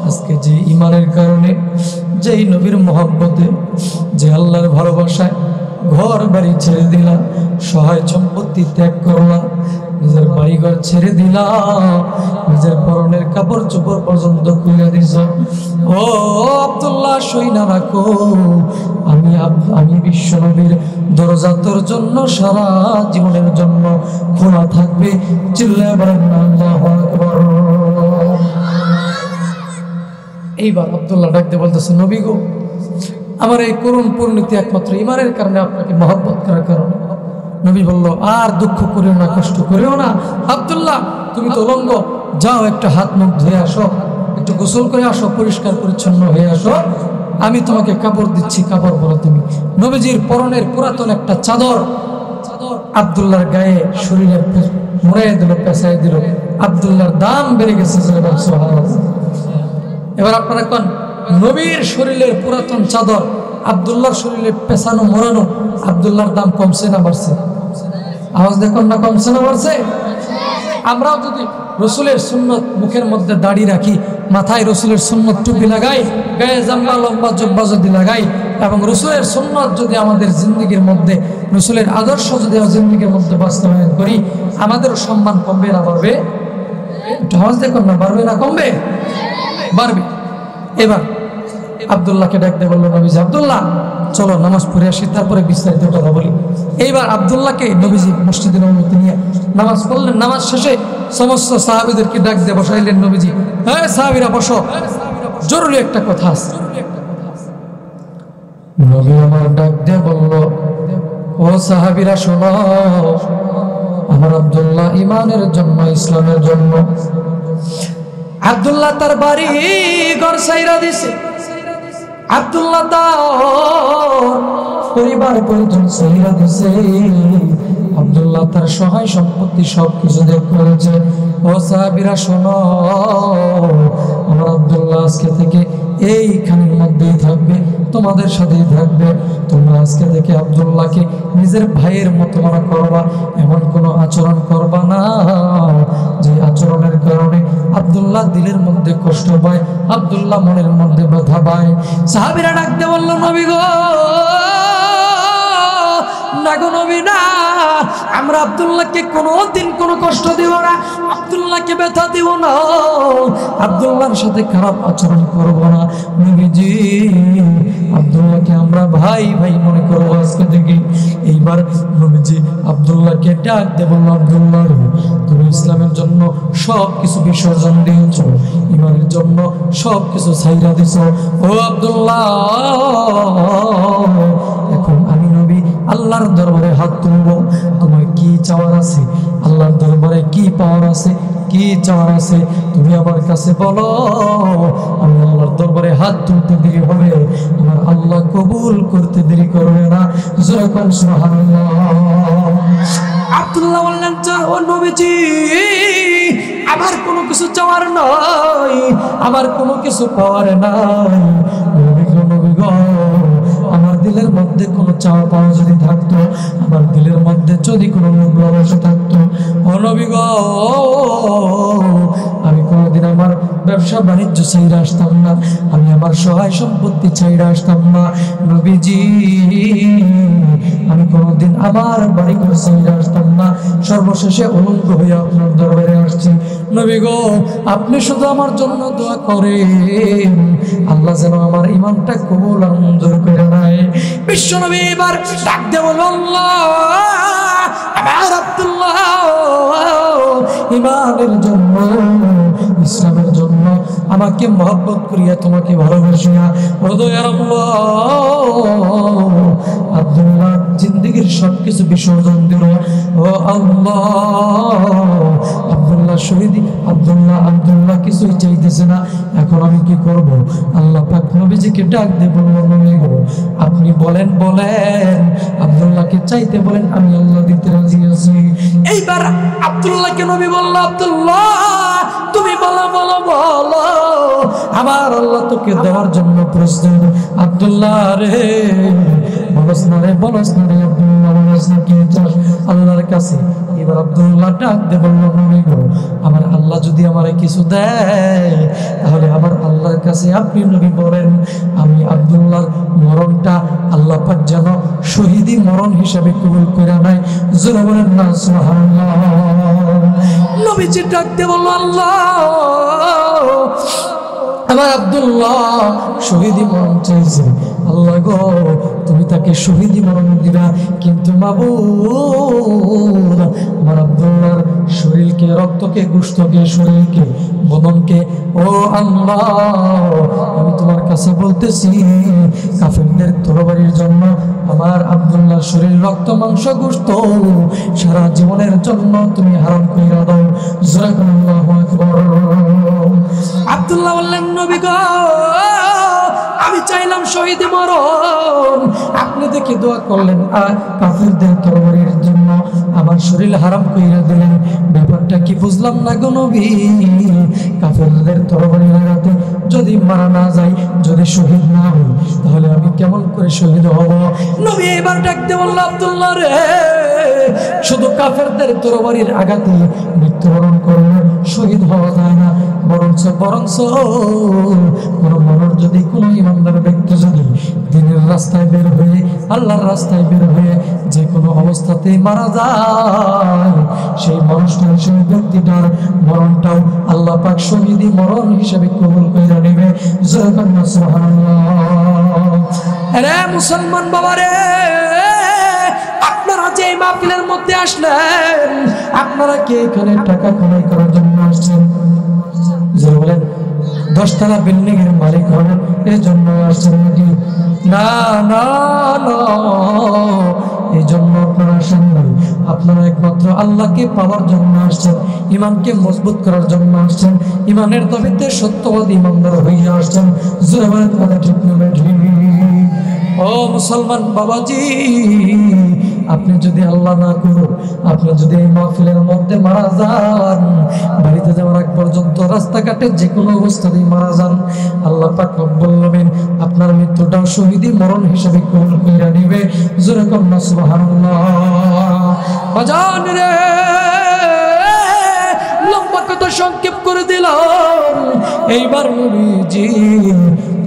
Speaker 1: আজকে যে ইমানের কারণে, যেই নবীর মহব্বতে, যে আল্লাহর ভালোবাসায় ঘর বাড়ি ছেড়ে দিলা, সহায় সম্পত্তি ত্যাগ করলা, নিজের বাড়িঘর ছেড়ে দিলা, নিজের পরনের কাপড় চোপড় পর্যন্ত খুলে দিছ। ও আব্দুল্লাহ, সই না রাখো, আমি বিশ্বনবীর দরজা তোর জন্য সারা জীবনের জন্য খোলা থাকবে। চিল্লায় বলেন আল্লাহু আকবার। এইবার আব্দুল্লাহ ডাকতে বলতেছে, নবী গো, আমার এই করুণ পরিণতি একমাত্র ঈমানের কারণে, আপনাকে মহব্বত করার কারণে। নবী বলল, আর দুঃখ করিও না, কষ্ট করিও না। আব্দুল্লাহ, তুমি তো উলঙ্গ, যাও একটু হাত মুখ ধুয়ে আসো, একটু গোসল করে আসো, পরিষ্কার পরিচ্ছন্ন হয়ে আসো, আমি তোমাকে কাপড় দিচ্ছি, কাপড় পরো তুমি। নবীজির পরনের পুরাতন একটা চাদর আব্দুল্লাহর গায়ে শরীরে মুড়াইয়া দিল, পেঁচাই দিল। আব্দুল্লাহর দাম বেড়ে গেছে। এবার আপনারা কোন নবীর শরীরের পুরাতন চাদর আব্দুল্লাহর শরীরে পেছানো মোড়ানো, আব্দুল্লাহর দাম কমছে না বাড়ছে? আওয়াজ দেখুন না, কমছে না বাড়ছে? আমরাও যদি রসুলের সুন্নত মুখের মধ্যে দাড়ি রাখি, মাথায় রসুলের সুন্নত টুপি লাগাই, গায়ে জাম্বা লম্বা জব্বা যদি লাগাই, এবং রসুলের সুন্নাত যদি আমাদের জিন্দগির মধ্যে, রসুলের আদর্শ যদি জিন্দগির মধ্যে বাস্তবায়ন করি, আমাদেরও সম্মান কমবে না বাড়বে? একটু আওয়াজ দেখুন না, বাড়বে না কমবে? বাড়বে। এবার আব্দুল্লাহকে ডাকতে বললো নবীজি, আব্দুল্লাহ চলো নামাজ পড়ে আসি, তারপরে বিস্তারিত কথা বলি। এইবার আব্দুল্লাহকে নবীজি মসজিদের অনুমতি নিয়ে নামাজ পড়লেন। নামাজ শেষে সমস্ত সাহাবীদেরকে ডাক দিয়ে বসাইলেন নবীজি। হ্যাঁ সাহাবীরা বসো, জরুরি একটা কথা আছে। নবী আমার ডাক দিয়ে বলল, ও সাহাবীরা শোনো, আমার আব্দুল্লাহ ইমানের জন্য, ইসলামের জন্য আব্দুল্লাহ তার বাড়ি ঘর ছাইরা দিছে। আব্দুল্লাহ তার পরিবার পরিজন ছাইরা দিছে। আব্দুল্লাহ তার সহায় সম্পত্তি সবকিছু ত্যাগ করেছে। ও সাহাবীরা শোনো, আমার আব্দুল্লাহ আজকে থেকে এইখানের মধ্যেই থাকবে, তোমাদের সাথেই থাকবে। তোমরা আজকে থেকে আব্দুল্লাহকে নিজের ভাইয়ের মতো মনে করবা, এমন কোনো আচরণ করবা না যে আচরণের কারণে আব্দুল্লাহ দিলের মধ্যে কষ্ট পায়, আব্দুল্লাহ মনের মধ্যে ব্যথা পায়। সাহাবীরা ডাকতে বলল, নবী গো, না গো নবী না, আমরা আব্দুল্লাহকে কোনোদিন কোনো কষ্ট দিব না, আব্দুল্লাহকে ব্যথা দিব না, আব্দুল্লাহর সাথে খারাপ আচরণ করব না। নবীজি আব্দুল্লাহকে আমরা ভাই ভাই মনে করব আজকে থেকে। এইবার নবীজি আব্দুল্লাহকে ডাক দিয়ে বলল, আব্দুল্লাহ তুমি ইসলামের জন্য সব কিছু বিসর্জন দিয়েছ, ইমানের জন্য সব কিছু ছাইরা দিছ। ও আব্দুল্লাহ, এখন আমি নবী আল্লাহর দরবারে হাত তুলব, তোমার কি চাওয়ার আছে, আল্লাহর দরবারে কি পাওয়ার আছে, কি চাওয়ার আছে তুমি আমার কাছে বলো। আমি আল্লাহর দরবারে হাত তুলতে দেরি হবে, আমার আল্লাহ কবুল করতে দেরি করবে না। যেরকম সুবহানাল্লাহ। আব্দুল্লাহ বললেন, ও নবীজি, আমার কোনো কিছু চাওয়ার নাই, আমার কোনো কিছু পাওয়ার নাই। নবী গো, আমার দিলের মধ্যে কোনো চাওয়া পাওয়া যদি থাকতো, আমার দিলের মধ্যে যদি কোনো লোভ লালসা থাকতো, ও নবী গো, আমি কোনোদিন আমার ব্যবসা বাণিজ্য ছাইরা আসতাম না, আমি আমার সহায় সম্পত্তি ছাইরা আসতাম না। নবীজি আমি কোনোদিন আমার বাড়ি ঘর ছাইরা আসতাম না, সর্বশেষে উলঙ্গ হয়ে আপনার দরবারে আসছি। নবী গো, আপনি শুধু আমার জন্য দোয়া করেন, আল্লাহ যেন আমার ইমানটা কবুল আর মঞ্জুর করে নেয়। বিশ্ব নবী এবার ডাক দিয়ে বলল, আল্লাহ আমার আব্দুল্লাহ ইমানের জন্য, ইসলামের জন্য আমাকে মহব্বত করিয়া তোমাকে ভালোবাসিয়া, ও দয়ার আল্লাহ আব্দুল্লাহ জিন্দেগীর সবকিছু বিসর্জন দিল। ও আল্লাহ, আব্দুল্লাহ শহীদ, আব্দুল্লাহ কিছুই চাইতেছে না, এখন আমি কি করব? আল্লাহ পাক নবীজিকে ডাক দিয়ে বলল, নবী গো, আপনি বলেন আব্দুল্লাহকে চাইতে বলেন, আমি আল্লাহ দিতে রাজি আছি। এইবার আব্দুল্লাহকে নবী বলল, আব্দুল্লাহ তুমি বলো বলো বলো, আমার আল্লাহ তোকে দেওয়ার জন্য প্রস্তুত। আব্দুল্লাহ রে বলস না রে, আব্দুল্লাহ বলস না, কি চাস আল্লাহর কাছে? এবার আব্দুল্লাহ ডাক দিয়ে বলল, নবী গো, আমার আল্লাহ যদি আমার কিছু দেয়, তাহলে আমার আল্লাহর কাছে আপনি নবী বলেন, আমি আব্দুল্লাহর মরণটা আল্লাহ পাক যেন শহীদি মরণ হিসাবে কবুল করে নেয়। জোরে বলেন না সুবহানাল্লাহ। নবীজি ডাক দিয়ে বলল, আল্লাহ আমার আব্দুল্লাহ শহীদি মরণ চাইছে, আল্লাহ গো তুমি তাকে শহীদি মরণ দিবা, কিন্তু মাবুদ আমার আব্দুল্লাহর শরীরকে, রক্তকে, গোশতকে, শরীরকে, বদনকে, ও আল্লাহ আমি তোমার কাছে বলতেছি, কাফেরদের তরবারির জন্য আমার আব্দুল্লাহর শরীর, রক্ত, মাংস, গোশত সারা জীবনের জন্য তুমি হারাম কইরা দাও। আল্লাহু আকবার। আব্দুল্লাহ বললেন, নবী গো, আমি চাইলাম শহীদ মরণ, আপনি দেখে দোয়া করলেন আর কাফেরদের তরবারির জন্য আমার শরীর হারাম কইরা দিলেন। ব্যাপারটা কি বুঝলাম না গো নবী। কাফেরদের তরবারি লাগাতে যদি মারা না যায়, যদি শহীদ না হই, তাহলে আমি কেমন করে শহীদ হব? নবী এবার ডাকতে বলল, আব্দুল্লাহ রে শুধু কাফেরদের তরবারির আঘাতে মৃত্যুবরণ করলে শহীদ হওয়া যায় না, বরঞ্চ কোনো মানুষ যদি কোনো ইমানদার ব্যক্তি যদি দিনের রাস্তায় বের হয়ে আল্লাহর রাস্তায় বের হয়ে যে কোনো অবস্থাতেই মারা যায়, সেই মানুষটার সেই ব্যক্তিটার মরণটাও আল্লাহ পাক শহীদি মরণ হিসেবে কবুল করে নেবে। আরে মুসলমান বাবারে, আপনারা যে মাহফিলের মধ্যে আসলেন, আপনারা কি এখানে টাকা কামাই করার জন্য আসছেন? যে বলেন 10 তলা বিল্ডিং এর মালিক হবেন এই জন্য আসছেন নাকি? না না না, এই জন্য আপনারা আসেন নাই। আপনারা একমাত্র আল্লাহকে পাওয়ার জন্য আসছেন, ইমানকে মজবুত করার জন্য আসছেন, ইমানের দাবিতে সত্যবাদী ইমানদার হয়ে আসছেন। জোরে কথা ঠিক না ঠিক? ও মুসলমান বাবাজি, আপনি যদি আল্লাহ না করুন, আপনি যদি এই মাহফিলের মধ্যে মারা যান, বাড়িতে যাওয়ার আগ পর্যন্ত রাস্তাঘাটে যে কোনো অবস্থাতেই মারা যান, আল্লাহ পাক রব্বুল আলামিন আপনার মৃত্যুটাও শহীদি মরণ হিসেবে কবুল করে নেবে। জোরে কন্যা সুবহানাল্লাহ। বাজান রে, লম্বা কথা সংক্ষেপ করে দিলাম। এইবার নবীজি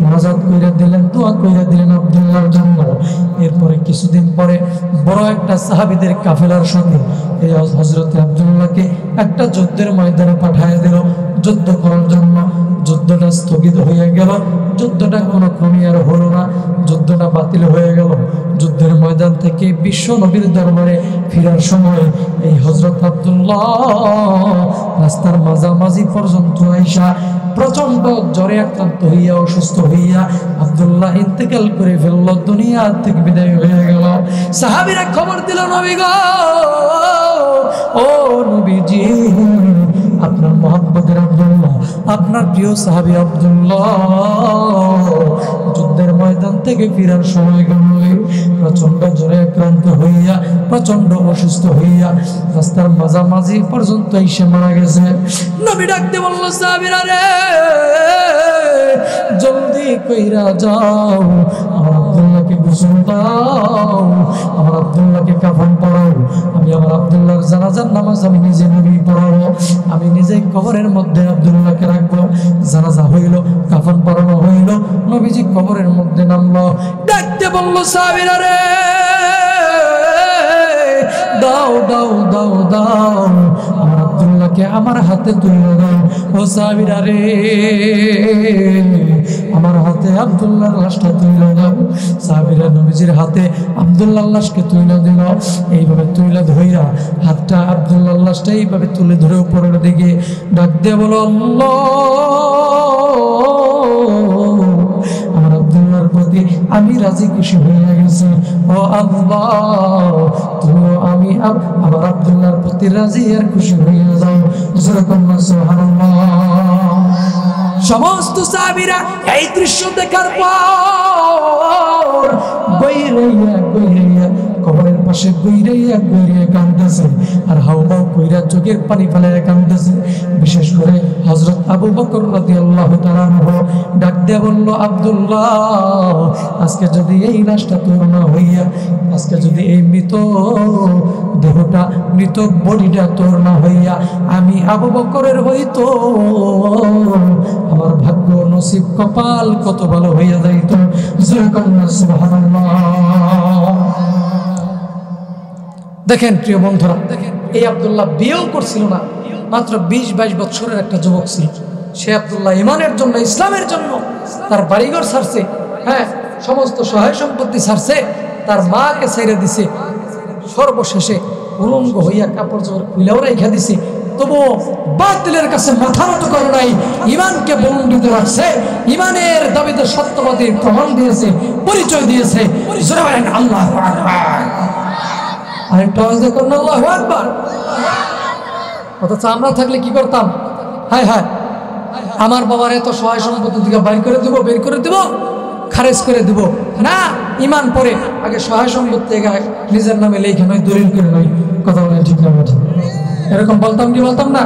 Speaker 1: নাজাত কইরা দিলেন, দোয়া কইরা দিলেন আব্দুল্লাহর জন্য। এরপরে কিছুদিন পরে বড় একটা সাহাবীদের কাফেলার সঙ্গে এই হযরতে আব্দুল্লাহকে একটা যুদ্ধের ময়দানে পাঠিয়ে দিল যুদ্ধ করার জন্য। যুদ্ধটা স্থগিত হয়ে গেল, যুদ্ধটা কোনো ক্রমে আর হলো না, যুদ্ধটা বাতিল হয়ে গেল। যুদ্ধের ময়দান থেকে বিশ্ব নবীর দরবারে ফেরার সময় এই হযরত আব্দুল্লাহ রাস্তার মাঝামাঝি পর্যন্ত আইসা প্রচন্ড জ্বরে আক্রান্ত হইয়া অসুস্থ হইয়া আব্দুল্লাহ ইন্তেকাল করে ফেলল, দুনিয়া থেকে বিদায় হয়ে গেল। সাহাবীরা খবর দিল, নবী গো, ও নবীজি, আপনার মোহাম্মদের আব্দুল্লাহ, আপনার প্রিয় সাহাবী আব্দুল্লাহ যুদ্ধের ময়দান থেকে ফেরার সময় প্রচন্ড জ্বরে আক্রান্ত হইয়া প্রচন্ড অসুস্থ হইয়া রাস্তার মাঝামাঝি পর্যন্ত এসে মারা গেছে। নবী ডাকতে বলল, সাহাবীরা রে, জলদি কইরা যাও, আমার আব্দুল্লাহকে গোসল দাও, আমার আব্দুল্লাহকে কাফন পরাও। আমি আমার আব্দুল্লাহর জানাজার নামাজ আমি নিজে নবী পড়াবো, আমি নিজে কবরের মধ্যে আব্দুল্লাহকে রাখবো। জানাজা হইল, কাফন পরানো হইল, নবীজি কবরের মধ্যে নামলো। ডাকতে বলল, সাহাবীরা রে, দাও দাও দাও দাও, আমার আব্দুল্লাহকে আমার হাতে তুলে দাও। ও সাহাবীরা রে, আমার হাতে আব্দুল্লাহর লাশটা তুলে দাও। সাহাবীরা নবীজির হাতে আব্দুল্লাহর লাশকে তুলে দিল। এইভাবে তুলে ধইরা হাতটা আব্দুল্লাহর লাশটা এইভাবে তুলে ধরে উপরের দিকে ডাক দিয়ে বলো, আল্লাহ, আমার আব্দুল্লাহর প্রতি আমি রাজি খুশি হয়ে গেছি। ও আল্লাহ, তুমি আমি আমার আব্দুল্লাহর প্রতি রাজি আর খুশি হয়ে যাও। সুবহানাল্লাহ। সমস্ত সাহাবীরা এই দৃশ্য দেখার পর গৈরাইয়া কবরের পাশে গৈরাইয়া কাঁদতেছে আর হাওমাও কইরা চোখের পানি ফেলাইয়া কাঁদতেছে। বিশেষ করে হযরত আবু বকর রাদিয়াল্লাহু তাআলা আনহু ডাক দিয়ে বলল, আব্দুল্লাহ, আজকে যদি এই লাশটা তোর না হইয়া, আজকে যদি এই মৃত দেহটা, মৃত বডিটা তোর না হইয়া আমি আবু বকরের হইতো, আমার ভাগ্য নসিব কপাল কত ভালো হইয়া যাইত। সুবহানাল্লাহ। দেখেন প্রিয় বন্ধুরা, এই আব্দুল্লাহ বিয়েও করছিল না, মাত্র 20-22 বছরের একটা যুবক ছিল। সে আব্দুল্লাহ ইমানের জন্য, ইসলামের জন্য তার বাড়িঘর ছাড়ছে, হ্যাঁ, সমস্ত সহায় সম্পত্তি ছাড়ছে, তার মাকে ছেড়ে দিছে, সর্বশেষে উলঙ্গ হইয়া কাপড় চোপড় খুলেও রেখে দিছে। তবুও বাতিলের কাছে মাথা নত করে নাই, ইমানকে বলন্ডিত রাখছে, ইমানের দাবিতে সত্যবাদীর প্রমাণ দিয়েছে, পরিচয় দিয়েছে। আল্লাহু আকবার। আরেকটা আওয়াজ দেখুন, আল্লাহু আকবার। অথচ আমরা থাকলে কি করতাম? হায় হায়, আমার বাবার এত সহায় সম্পত্তি থেকে বের করে দিব, খারেজ করে দিব না। ইমান পরে আগে সহায় সম্পত্তি নিজের নামে লেখা নয়, দলিল করে নয়। কথা বলে ঠিক না? এরকম বলতাম কি বলতাম না?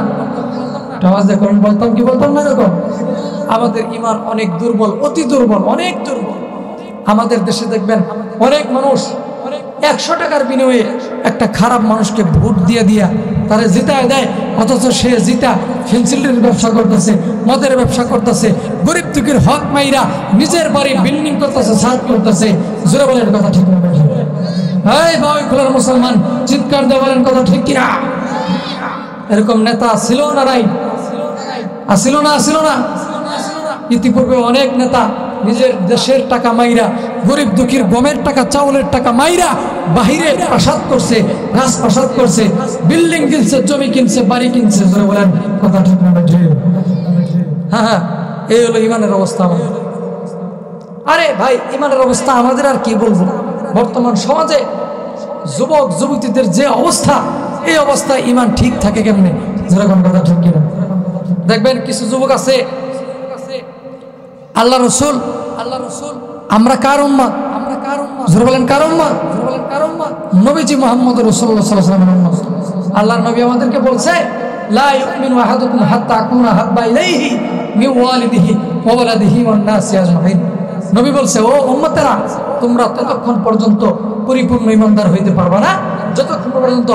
Speaker 1: আওয়াজ দেখুন, বলতাম কি বলতাম না? এরকম আমাদের ইমান অনেক দুর্বল, অতি দুর্বল, অনেক দুর্বল। আমাদের দেশে দেখবেন অনেক মানুষ 100 টাকার বিনিময়ে একটা খারাপ মানুষকে ভোট দিয়ে দিয়া তারে জিতায় দেয়, অথচ সে জিতা ফেন্সিলের ব্যবসা করতেছে, মদের ব্যবসা করতেছে, গরিব দুঃখীর হক মাইরা নিজের বাড়ি বিল্ডিং করতেছে, ছাদ করতেছে। জোরে বলেন কথা ঠিক না? এই বাউই খোলার মুসলমান চিৎকার দিয়ে বলেন কথা ঠিক কিনা? এরকম নেতা ছিল না নাই? আসিল না? আসিল না? ইতিপূর্বে অনেক নেতা নিজের দেশের টাকা মাইরা, গরিব দুঃখীর গমের টাকা, চাউলের টাকা মাইরা বাহিরে প্রাসাদ করছে, রাজপ্রাসাদ করছে, বিল্ডিং কিনছে, জমি কিনছে, বাড়ি কিনছে। ধরে বলেন কথা ঠিক না? হ্যাঁ হ্যাঁ, এই হলো ইমানের অবস্থা আমাদের। আরে ভাই, ইমানের অবস্থা আমাদের আর কি বলবো। বর্তমান সমাজে যুবক যুবতীদের যে অবস্থা, এই অবস্থায় ইমান ঠিক থাকে কেমনে? যেরকম কথা ঠিক কিনা? দেখবেন কিছু যুবক আছে, আল্লাহ রসুল আমরা কার উম্মত? জোরে বলেন কার উম্মত? নবীজি মুহাম্মদ রাসূলুল্লাহ সাল্লাল্লাহু আলাইহি ওয়াসাল্লাম। আল্লাহর নবী আমাদেরকে বলছে, লা ইউমিনু আহাদুকুম হাত্তা আকুনা হাব্বা ইলাইহি মিন ওয়ালিদিহি ওয়া ওয়ালাদিহি ওয়ান নাসি আজমাইন। নবী বলছে, ও উম্মতেরা, তোমরা ততক্ষণ পর্যন্ত পরিপূর্ণ ঈমানদার হইতে পারবে না যতক্ষণ পর্যন্ত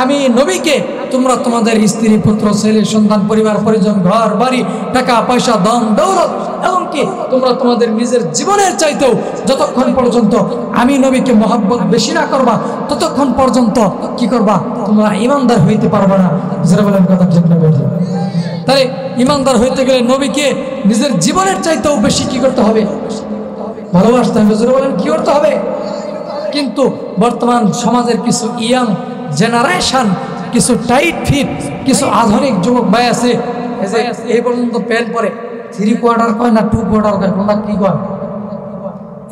Speaker 1: আমি নবীকে তোমরা তোমাদের স্ত্রী, পুত্র, ছেলে, সন্তান, পরিবার পরিজন, ঘর বাড়ি, টাকা পয়সা, ধন দৌলত, এমনকি তোমরা তোমাদের নিজের জীবনের চাইতেও যতক্ষণ পর্যন্ত আমি নবীকে মহব্বত বেশি না করবা, ততক্ষণ পর্যন্ত কি করবা? তোমরা ঈমানদার হইতে পারবে না। যারা বলেন কথা ঠিক না? তাই ঈমানদার হইতে গেলে নবীকে নিজের জীবনের চাইতেও বেশি কি করতে হবে? ভালোবাসতে হবে। যারা বলেন কি করতে হবে? কিন্তু বর্তমান সমাজের কিছু ইয়াং জেনারেশন, কিছু টাইট ফিট, কিছু আধুনিক যুবক ভাই আছে, এই পর্যন্ত প্যান্ট পরে, 3 কোয়ার্টার কয় না 2 কোয়ার্টার কয়, কোনটা কি কয়,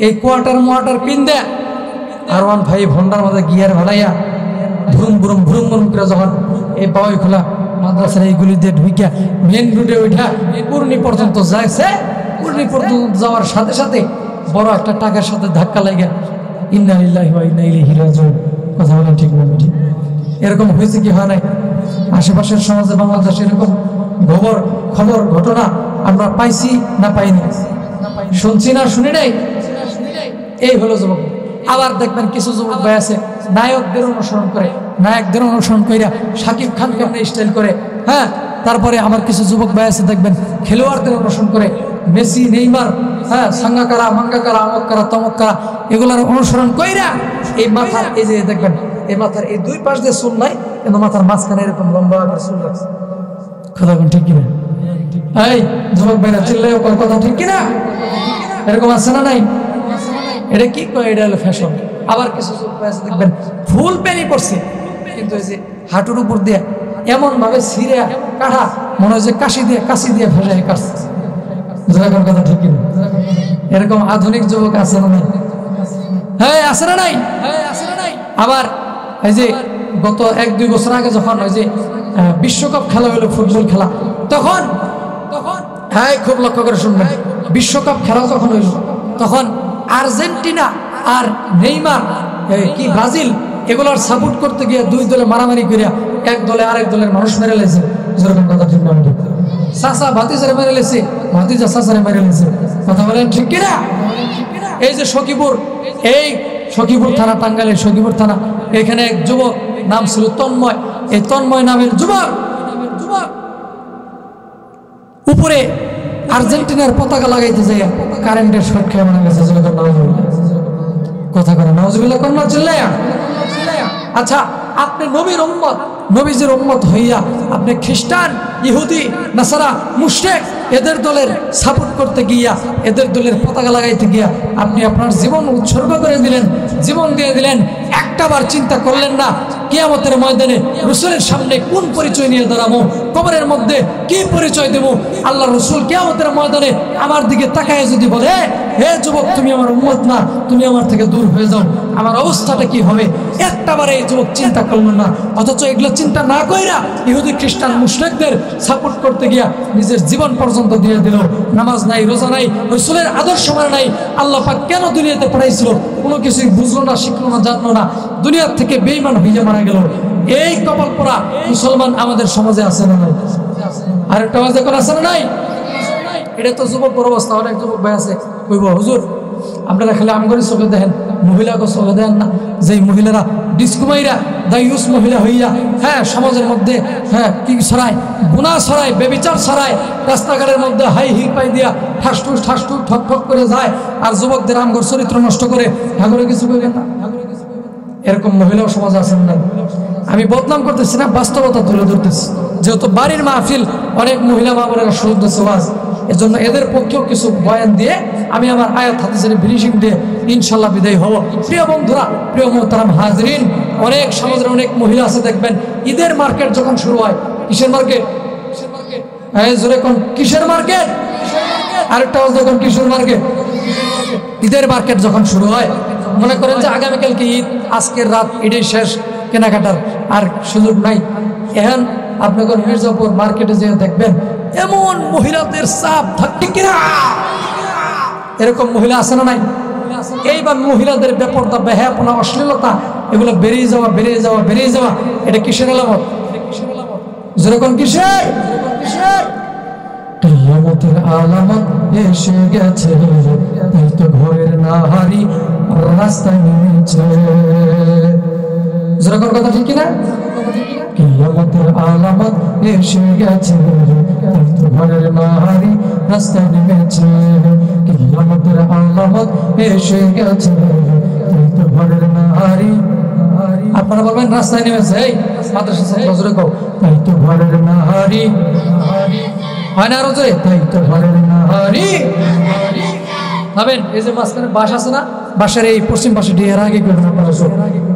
Speaker 1: এই কোয়ার্টার পিন দেয় আর 1.5 ঘন্টার মধ্যে gear ভাড়াইয়া vroom vroom vroom vroom করে যখন এই বাউই খোলা মাদ্রাসার এইগুলি দিয়ে ঢুকিয়া মেন রুটে ওইটা পূর্ণি পর্যন্ত যাইছে, পূর্ণি পর্যন্ত যাওয়ার সাথে সাথে বড় একটা টাকার সাথে ধাক্কা লাগে, ইন্না লিল্লাহি ওয়া ইন্না ইলাইহি রাজিউন। কথা বলেন ঠিক না? ঠিক। এরকম হয়েছে কি হয় নাই? আশেপাশের সমাজে, বাংলাদেশে এরকম খবর ঘটনা আমরা পাইছি না পাইনি? শুনছি না শুনি নাই? এই হলো যুবক। আবার দেখবেন কিছু যুবক ভাই আছে নায়কদের অনুসরণ করে, নায়কদের অনুসরণ কইরা শাকিব খান কেমনে স্টাইল করে, হ্যাঁ। তারপরে আমার কিছু যুবক ভাই আছে দেখবেন খেলোয়াড়দের অনুসরণ করে, মেসি, নেইমার, হ্যাঁ, সাঙ্গাকারা, মাঙ্গাকারা, আমক্কারা, তমক্কারা, এগুলার অনুসরণ কইরা এই মাথার, এই যে দেখবেন এই মাথার এই 2 পাশ দিয়ে চুল নাই, কিন্তু মাথার মাঝখানে এরকম লম্বা করে চুল রাখছে। কথা কোন ঠিক কিনা? এই যুবক ভাইরা চিল্লাই কথা ঠিক কিনা? এরকম আছে না নাই? এটা কি কয়? এটা হলো ফ্যাশন। আবার কিছু যুবক ভাই আছে দেখবেন ফুল প্যান্টই পরছে, কিন্তু এই যে হাঁটুর উপর দিয়ে এমন ভাবে ছিঁড়ে কাটা, মনে হয় যে কাশি দিয়ে ফেসাই কাটছে। যেরকম কথা ঠিক কিনা? এরকম আধুনিক যুবক আছে না নাই? হ্যাঁ, আছে না নাই? আবার এই যে গত 1-2 বছর আগে যখন ওই যে বিশ্বকাপ খেলা হলো, ফুটবল খেলা, তখন হ্যাঁ খুব লক্ষ্য করে শুনবেন, বিশ্বকাপ খেলা যখন হইল তখন আর্জেন্টিনা আর নেইমার, কি ব্রাজিল, এগুলোর সাপোর্ট করতে গিয়ে 2 দলে মারামারি করিয়া এক দলে আরেক দলের মানুষ মেরে লেছে। যেরকম কথা ঠিক না? চাচা ভাতিজারে মেরে লেছে, ভাতিজা চাচারে মেরে লেছে। কথা বলেন ঠিক কিনা? এই যে সখীপুর থানা, টাঙ্গাইলের সখীপুর থানা, এখানে এক যুবক নাম ছিল তন্ময়। এই তন্ময় নামের যুবক উপরে আর্জেন্টিনার পতাকা লাগাইতে যায় কারেন্টের শর্ট খেয়ে মারা গেছে। কথা করে নাউজুবিল্লাহ কোন চিল্লায়া? আচ্ছা, আপনি নবীর উম্মত, নবীজির উম্মত হইয়া আপনি খ্রিস্টান, ইহুদি, নাসারা, মুশরিক এদের দলের সাপোর্ট করতে গিয়া, এদের দলের পতাকা লাগাইতে গিয়া আপনি আপনার জীবন উৎসর্গ করে দিলেন, জীবন দিয়ে দিলেন। একটাবার চিন্তা করলেন না কিয়ামতের ময়দানে রাসূলের সামনে কোন পরিচয় নিয়ে দাঁড়াবো, কবরের মধ্যে কি পরিচয় দেব? আল্লাহ রাসূল কিয়ামতের ময়দানে আমার দিকে তাকায় যদি বলে, হে যুবক, তুমি আমার উম্মত না, তুমি আমার থেকে দূর হয়ে যাও, আমার অবস্থাটা কি হবে? একটাবার এই যুবক চিন্তা করলেন না। অথচ এগুলো চিন্তা না কইরা ইহুদি, খ্রিস্টান, মুশরিকদের সাপোর্ট করতে গিয়া নিজের জীবন পর্যন্ত দিয়ে দিল। নামাজ নাই, রোজা নাই, রাসূলের আদর্শ মানে নাই। আল্লাহ পাক কেন দুনিয়াতে পাঠাইছিল? কোনো কিছুই বুঝলো না, শিখলো না, জানলো না, দুনিয়ার থেকে বেঈমান হইয়া মারা গেল। এই কপাল পোড়া মুসলমান আমাদের সমাজে আছে না নাই? আর একটা আওয়াজ এখন আছে না নাই? এটা তো যুবক বড় অবস্থা। অনেক যুবক ভাই আছে কইব, হুজুর আপনারা খালি আমগরি চোখে দেখেন, মহিলা গোসল দেন না, যেই মহিলারা ডিস্কুমাইরা দায়ুস মহিলা হইয়া হ্যাঁ সমাজের মধ্যে হ্যাঁ কি ছড়ায়, গুনাহ ছড়ায়, বেবিচার ছড়ায়, রাস্তাঘাটের মধ্যে হাই হিল পাই দিয়া ঠাসঠুস ঠাসঠুস ঠক ঠক করে যায়, আর যুবকদের আমগর চরিত্র নষ্ট করে ঠাকুরে কিছু করবেন না। এরকম মহিলাও সমাজ আছেন না। আমি বদনাম করতেছি না, বাস্তবতা তুলে ধরতেছি। যেহেতু বাড়ির মাহফিল, অনেক মহিলা মা বোনেরা শুদ্ধ সমাজ, এজন্য এদের পক্ষেও কিছু বয়ান দিয়ে আমি আমার আয়াত হাদিসের ফিনিশিং দিয়ে ইনশাল্লাহ বিদায় হব। প্রিয় বন্ধুরা, প্রিয় মোহতারাম হাজরিন, অনেক সমাজের অনেক মহিলা আছে দেখবেন, ঈদের মার্কেট যখন শুরু হয়, কিসের মার্কেট? জোরে কোন কিসের মার্কেট? আরেকটা যখন কিশোর মার্কেট, ঈদের মার্কেট যখন শুরু হয়, মনে করেন যে আগামীকালকে ঈদ, আজকের রাত ঈদের শেষ, কেনাকাটার আর সুযোগ নাই। এখন আপনি কোন মির্জাপুর মার্কেটে যেয়ে দেখবেন এমন মহিলাদের চাপ থাকবে কিনা, এরকম মহিলা আছে না নাই? এইবার মহিলাদের বেপরদা, বেহায়াপনা, অশ্লীলতা এগুলো বেরিয়ে যাওয়া বেরিয়ে যাওয়া বেরিয়ে যাওয়া, এটা কিসের আলামত? যেরকম কিসের? কিয়ামতের আলামত এসে গেছে, তাই তো ঘরের নারী রাস্তায় নেমেছে। যেরকম কথা ঠিক কিনা? কিয়ামতের আলামত এসে গেছে, তাই তো ঘরের নারী রাস্তায় নেমেছে। কিয়ামতের আলামত এসে গেছে, তাই তো ঘরের নারী। আপনারা বলবেন রাস্তায় নেমেছে, এই মাদ্রাসা ছাত্র জোরে কও, তাই তো ঘরের নারী হয় না? আরো জোরে, তাই তো ঘরের নারী। ভাবেন এই যে মাঝখানে বাস আছে না, বাসার এই পশ্চিম পাশে ডিয়ার আগে করবেন আপনারা,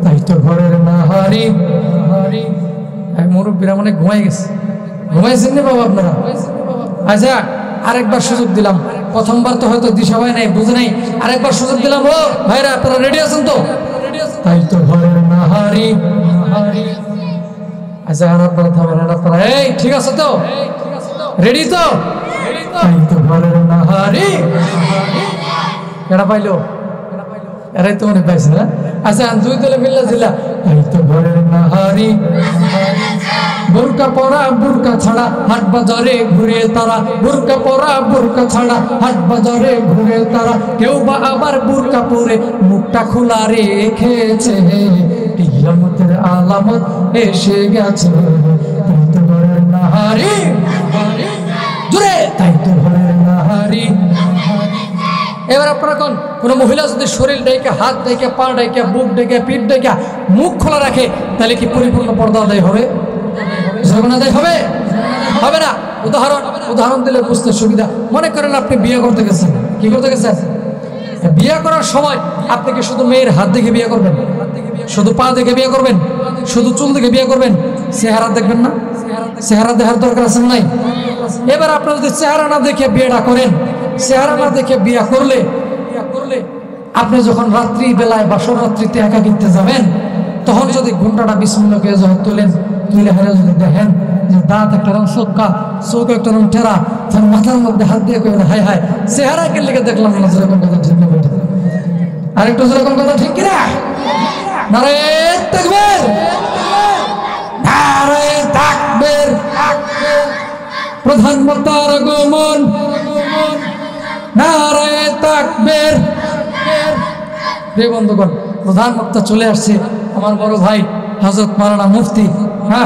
Speaker 1: তাই তো ঘরের নারী। মুরব্বীরা মানে ঘুমাই গেছে, ঘুমাইছেন না বাবা আপনারা? আচ্ছা আরেকবার সুযোগ দিলাম, প্রথমবার তো হয়তো দিশা হয় নাই, বুঝে নাই, আরেকবার সুযোগ দিলাম। ও ভাইরা আপনারা রেডি আছেন তো? তাই তো ঘরের নারী। আচ্ছা আর আপনারা থামেন, আপনারা এই ঠিক আছে তো? রেডি তো? তাই তো ঘরের নারী। এরা পাইলো? এরাই তো অনেক পাইছে না? আচ্ছা দুই দলে মিল্লা জিল্লা, তাই তো ঘরের নারী। বোরকা পরা বোরকা ছাড়া হাট বাজারে ঘুরে তারা, বোরকা পরা বোরকা ছাড়া হাট বাজারে ঘুরে তারা, কেউ বা আবার বোরকা পরে মুখটা খোলা রেখেছে। কিয়ামতের আলামত এসে গেছে, তাই তো ঘরের নারী। জোরে, তাই তো ঘরের নারী। এবার আপনারা কোন মহিলা যদি শরীর ডেকে, হাত ডেকে, পা ডেকে, বুক ডেকে, পিঠ ডেকে মুখ খোলা রাখে, তাহলে কি পরিপূর্ণ পর্দা আদায় হবে? আদায় হবে? হবে না। উদাহরণ দিলে বুঝতে সুবিধা। মনে করেন আপনি বিয়ে করতে গেছেন, কি করতে গেছেন? বিয়ে করার সময় আপনি কি শুধু মেয়ের হাত দেখে বিয়ে করবেন? শুধু পা দেখে বিয়ে করবেন? শুধু চুল দেখে বিয়ে করবেন? চেহারা দেখবেন না? চেহারা দেখার দরকার আছে নাই? এবার আপনারা যদি চেহারা না দেখে বিয়েটা করেন, চেহারা না দেখে বিয়ে করলে আপনি যখন রাত্রি বেলায় বাসর রাত্রিতে একাকিত্বে যাবেন, তখন যদি ঘন্টাটা বিসমিল্লাহকে যখন তুলে হারে যদি দেখেন যে দাঁত একটা রং চোখা, চোখ একটা রং ঠেরা, তখন মাথার মধ্যে হাত দিয়ে কবেন হায় হায় চেহারা কে লিখে দেখলাম না। যেরকম কথা ঠিক না? আরেকটু যেরকম কথা ঠিক কিনা? নারায়ে তাকবীর, নারায়ে তাকবীর। প্রধান বক্তার আগমন, নারায়ে তাকবীর। রে বন্ধুগণ, প্রধান বক্তা চলে আসছে, আমার বড় ভাই হযরত মাওলানা মুফতি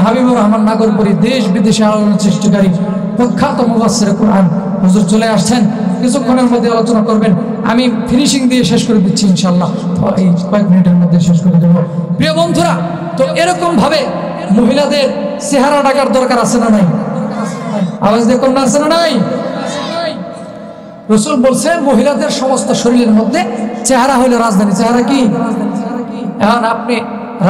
Speaker 1: হাবিবুর রহমান নাগরপুরী, দেশ বিদেশে আলোচনা সৃষ্টিকারী প্রখ্যাত মুফাসসির কুরআন হুজুর চলে আসছেন। কিছুক্ষণের মধ্যে আলোচনা করবেন, আমি ফিনিশিং দিয়ে শেষ করে দিচ্ছি ইনশাআল্লাহ, এই কয়েক মিনিটের মধ্যে শেষ করে দেব। প্রিয় বন্ধুরা, তো এরকম ভাবে মহিলাদের চেহারা ঢাকার দরকার আছে না নাই? আওয়াজ দিয়ে কোন আছে না নাই? রাসূল বলছেন মহিলাদের সমস্ত শরীরের মধ্যে চেহারা হইল রাজধানী। চেহারা কি? এখন আপনি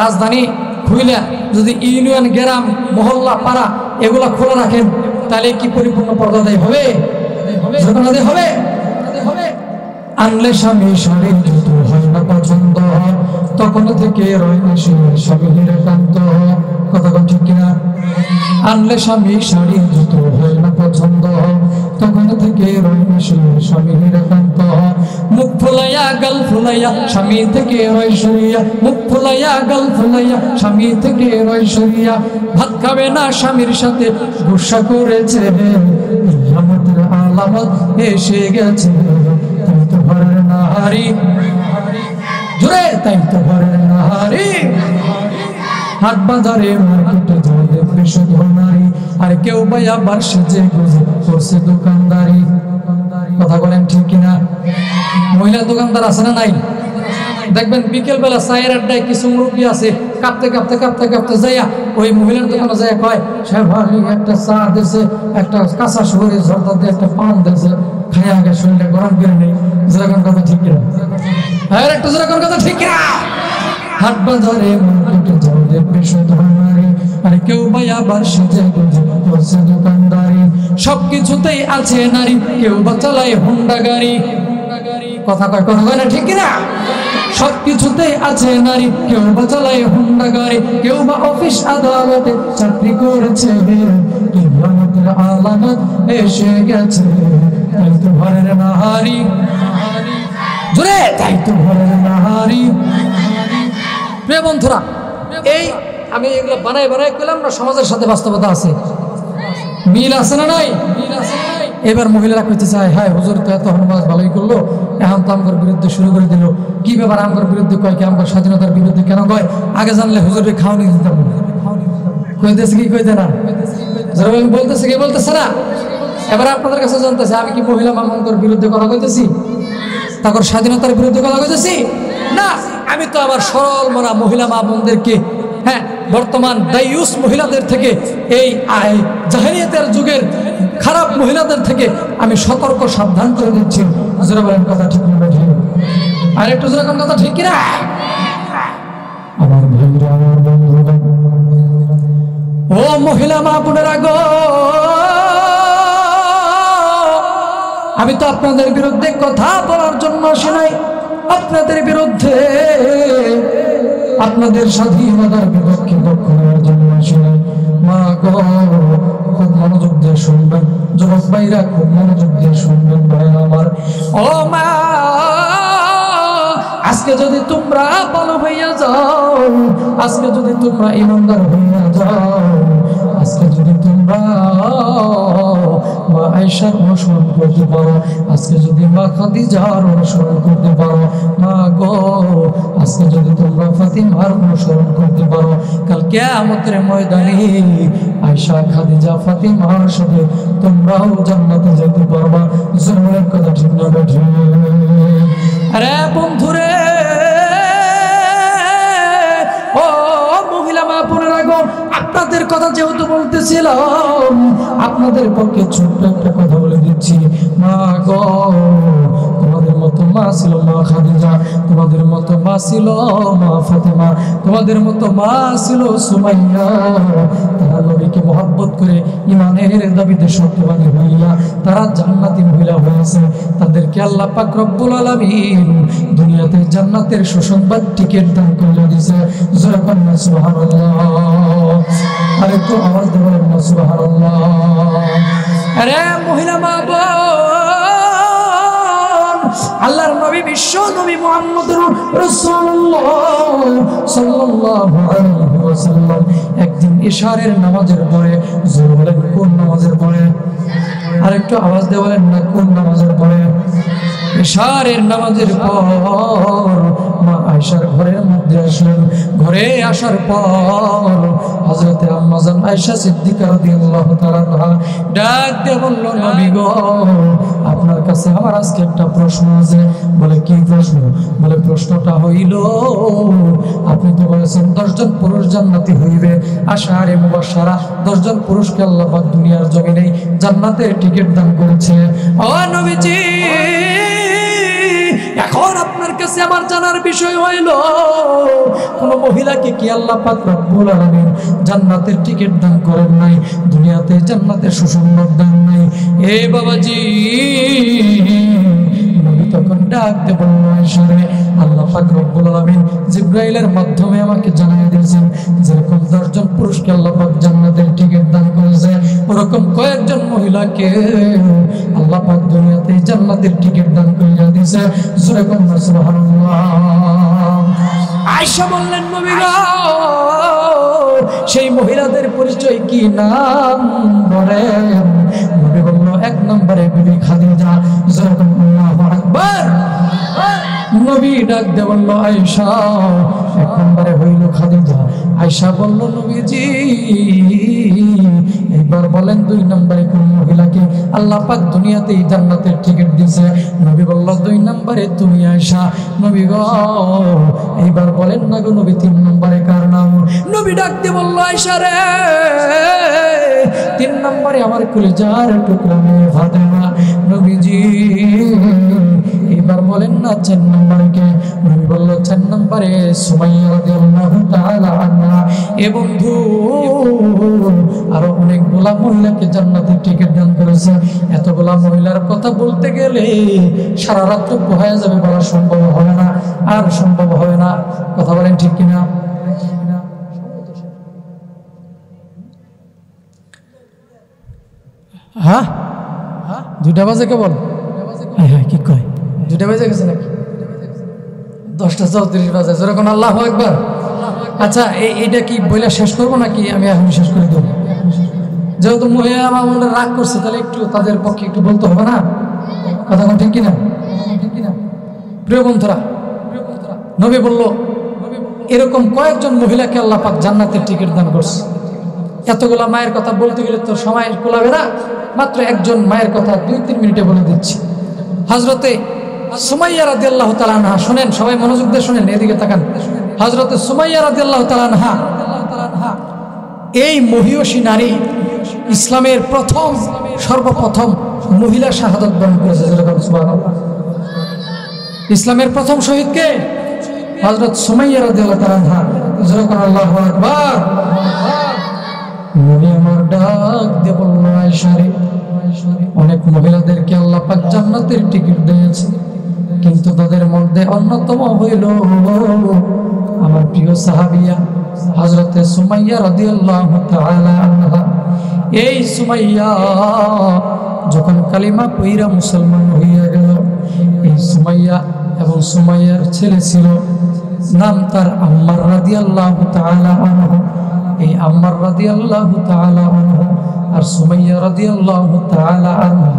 Speaker 1: রাজধানী খুইলা যদি ইউনিয়ন, গ্রাম, মহল্লা, পাড়া এগুলা খোলা রাখেন, তাহলে কি পরিপূর্ণ পর্দা আদায় হবে? হবে? আনলে স্বামী শাড়ি জুতো হয় না পছন্দ, তখন থেকে রয় না স্বামীর একান্ত। কথা কোন ঠিক কিনা? আনলে স্বামী শাড়ি জুতো হয় না পছন্দ, তখন থেকে রয় না স্বামীর একান্ত। মুখ ফুলাইয়া গাল ফুলাইয়া স্বামী থেকে রয় সরিয়া, মুখ ফুলাইয়া গাল ফুলাইয়া স্বামী থেকে রয় সরিয়া। ভাত খাবে না স্বামীর সাথে গুসা করেছে, কিয়ামতের আলামত এসে গেছে, তাই তো ঘরের নারী। জোরে তাই তো ঘরের নারী হাট বাজারে মার্কেটে যায় দেখবে শুধু নারী আর কেউ বা আবার সেজে গুজে করছে দোকানদারি কথা বলেন ঠিক কিনা মহিলা দোকানদার আছে না নাই দেখবেন বিকেল বেলা চায়ের আড্ডায় কিছু মুরব্বী আছে কাঁপতে কাঁপতে কাঁপতে কাঁপতে যাইয়া ওই মহিলার দোকানে যায় কয় সাহেব একটা চা দিয়েছে একটা কাঁচা শহরে ঝর্দা দিয়ে একটা পান দিয়েছে খাই আগে শরীরটা গরম করে নেই যেরকম কথা ঠিক কিনা আর একটু যেরকম কথা ঠিক কিনা হাট বাজারে মার্কেটে যাও দেখবে শুধু নারী আর কেউ বা আবার সেজে গুজে করছে দোকানদারি সবকিছুতেই আছে নারী কেউ বা চালায় হুন্ডা গাড়ি কথা কয় কথা কয় না ঠিক কিনা সবকিছুতেই আছে নারী কেউ বা চালায় হুন্ডা গাড়ি কেউ বা অফিস আদালতে চাকরি করেছে কিয়ামতের আলামত এসে গেছে তাই তো ঘরের নারী জোরে তাই তো ঘরের নারী প্রিয় বন্ধুরা এই আমি এগুলো বানাই বানাই করলাম না সমাজের সাথে বাস্তবতা আছে মিল আছে না নাই এবার মহিলারা কইতে চায় হ্যাঁ হুজুর তো এত হনুমাজ ভালোই করলো এখন তো আমার বিরুদ্ধে শুরু করে দিল কি ব্যাপার আমার বিরুদ্ধে কয় কি আমার স্বাধীনতার বিরুদ্ধে কেন কয় আগে জানলে হুজুরের খাওয়ানি দিতাম কইতেছে কি কইতে না বলতেছে কি বলতেছে না এবার আপনাদের কাছে জানতেছে আমি কি মহিলা মামুনদের বিরুদ্ধে কথা কইতেছি তারপর স্বাধীনতার বিরুদ্ধে কথা কইতেছি না আমি তো আমার সরল মনা মহিলা মা বোনদেরকে হ্যাঁ বর্তমান দায়ুস মহিলাদের থেকে এই জাহেলিয়াতের যুগের খারাপ মহিলাদের থেকে আমি সতর্ক সাবধান করে দিচ্ছি জোরে বলেন কথা ঠিক না ঠিক আর একটু জোরে কথা ঠিক কিনা আমার ভাইরা আমার বন্ধুরা ও মহিলা মা বোনেরা গো আমি তো আপনাদের বিরুদ্ধে কথা বলার জন্য আসি নাই আপনাদের বিরুদ্ধে আপনাদের স্বাধীনতার বিপক্ষে করার জন্য আসি নাই মা গো খুব মনোযোগ দিয়ে শুনবেন যুবক ভাইরা খুব মনোযোগ দিয়ে শুনবেন ভাই আমার ও মা আজকে যদি তোমরা ভালো হইয়া যাও আজকে যদি তোমরা ইমানদার হইয়া যাও আজকে যদি তোমরা মা আয়েশার অনুসরণ করতে পারো আজকে যদি মা খাদিজার অনুসরণ করতে পারো মা গো আজকে যদি তোমরা ফাতিমার অনুসরণ করতে পারো কাল কিয়ামতের ময়দানে আয়েশা খাদিজা ফাতিমার সাথে তোমরাও জান্নাতে যেতে পারবা জোরের কথা ঠিক না বেঠিক আরে বন্ধুরে ও মহিলা মা বোনেরা গো আপনাদের কথা যেহেতু বলতেছিলাম আপনাদের পক্ষে ছোট্ট একটা কথা বলে দিচ্ছি মা গো তোমাদের মতো মা ছিল মা খাদিজা তোমাদের মতো মা ছিল মা ফাতেমা তোমাদের মতো মা ছিল সুমাইয়া তারা নবীকে মহব্বত করে ইমানের দাবিতে সত্যবাদী হইয়া তারা জান্নাতি মহিলা হয়েছে তাদেরকে আল্লাহ পাক রব্বুল আলামিন দুনিয়াতে জান্নাতের সুসংবাদ টিকিট দান করে দিয়েছে জোরে বলেন সুবহানাল্লাহ আরেকটু আওয়াজ দিয়ে বলেন সুবহানাল্লাহ আরে মহিলা মা বোন আল্লাহর নবী বিশ্ব নবী মুহাম্মদুর রাসূলুল্লাহ সাল্লাল্লাহু আলাইহি ওয়াসাল্লাম একদিন ইশারের নামাজের পরে জোরে বলেন কোন নামাজের পরে আরেকটু আওয়াজ দিয়ে বলেন না কোন নামাজের পরে ইশারের নামাজের পর মা আয়েশার ঘরের মধ্যে আসলেন ঘরে আসার পর হযরতে আম্মা জান আয়েশা সিদ্দিকা রাদিয়াল্লাহু তাআলা আনহা ডাক দিয়ে বলল নবী গো আপনার কাছে আমার আজকে একটা প্রশ্ন আছে বলে কি প্রশ্ন বলে প্রশ্নটা হইল আপনি তো বলেছেন 10 জন পুরুষ জান্নাতি হইবে আশারে মুবাশশারা 10 জন পুরুষকে আল্লাহ পাক দুনিয়ার জমিনে জান্নাতের টিকিট দান করেছে ও নবীজি এখন আপনার কাছে আমার জানার বিষয় হইল কোন মহিলাকে কি আল্লাহ পাক রব্বুল আলামিন জান্নাতের টিকিট দান করেন নাই দুনিয়াতে জান্নাতের সুসংবাদ দেন নাই এ বাবাজি নবী তখন ডাক দিয়ে বললেন আয়েশারে আল্লাহ পাক রব্বুল আলামিন জিবরাইলের মাধ্যমে আমাকে জানিয়ে দিয়েছেন যেরকম 10 জন পুরুষকে আল্লাহ পাক জান্নাতের টিকিট দান করেছে ওরকম কয়েকজন মহিলাকে আল্লাহ পাক দুনিয়াতে জান্নাতের টিকিট দান করে দিয়েছে জোরে বলেন সুবহানাল্লাহ আয়েশা বললেন নবী গো সেই মহিলাদের পরিচয় কি নাম বলেন নবী বলল এক নম্বরে বিবি খাদিজা জোরে বলেন আল্লাহু আকবার নবী ডাক দিয়ে বলল আয়েশা, এক নম্বরে হইল খাদিজা। আয়েশা বলল নবীজি এইবার বলেন 2 নম্বরে কোন মহিলাকে আল্লাহ পাক দুনিয়াতেই জান্নাতের টিকিট দিয়েছে? নবী বলল 2 নম্বরে তুমি আয়েশা। নবী গো এইবার বলেন না গো নবী 3 নম্বরে কার নাম? নবী ডাক দিয়ে বলল আয়েশা রে 3 নম্বরে আমার কলিজার টুকরা মেয়ে ফাতেমা। নবীজি এইবার বলেন না 4 নম্বরে কে? নবী বলল 4 নম্বরে সুমাইয়া রাদিয়াল্লাহু তাআলা আনহা। এ বন্ধু আরো অনেকগুলা মহিলাকে জান্নাতের টিকিট দান করেছে। এতগুলা মহিলার কথা বলতে গেলে সারা রাত পোহায়া যাবে, বলা সম্ভব হবে না, আর সম্ভব হবে না। কথা বলেন ঠিক কিনা? হ্যাঁ 2টা বাজে কেবল? হ্যাঁ কি কয় 2টা বাজে গেছে নাকি? 10টা 34 বাজে। যেরকম আল্লাহু আকবার। আচ্ছা এইটা কি বইলা শেষ করবো নাকি আমি এখন শেষ করে দেবো? যেহেতু মহিলা আমার রাগ করছে তাহলে একটু তাদের পক্ষে একটু বলতে হবে না? কথা ঠিক কিনা? প্রিয় বন্ধুরা, নবী বলল এরকম কয়েকজন মহিলাকে আল্লাহ পাক জান্নাতের টিকিট দান করছে। এতগুলা মায়ের কথা বলতে গেলে তো সময় কোলাবে না, মাত্র একজন মায়ের কথা 2-3 মিনিটে বলে দিচ্ছি। হযরতে সুমাইয়া রাদিয়াল্লাহু তাআলা আনহা, শুনেন সবাই মনোযোগ দিয়ে শুনেন, এদিকে তাকান। হযরতে সুমাইয়া রাদিয়াল্লাহু তাআলা আনহা এই মহিয়সী নারী ইসলামের সর্বপ্রথম মহিলা শাহাদাত বরণ করেছে। সুবহানাল্লাহ। ইসলামের প্রথম শহীদ কে? হযরত সুমাইয়া রাদিয়াল্লাহু তাআলা আনহা। আল্লাহু আকবার। নবী আমার ডাক দিয়ে বলল আয়েশা রে, অনেক মহিলাদেরকে আল্লাহ পাক জান্নাতের টিকিট দিয়েছে, কিন্তু তাদের মধ্যে অন্যতম হইল আমার প্রিয় সাহাবিয়া হযরতে সুমাইয়া রাদিয়াল্লাহু তাআলা আনহা। এই সুমাইয়া যখন কালিমা পড়া মুসলমান হইয়া গেল, এই সুমাইয়া এবং সুমাইয়ার ছেলে ছিল, নাম তার আম্মার রাদিয়াল্লাহু তাআলা আনহু। এই আম্মার রাদিয়াল্লাহু তাআলা আনহু আর সুমাইয়া রাদিয়াল্লাহু তাআলা আনহা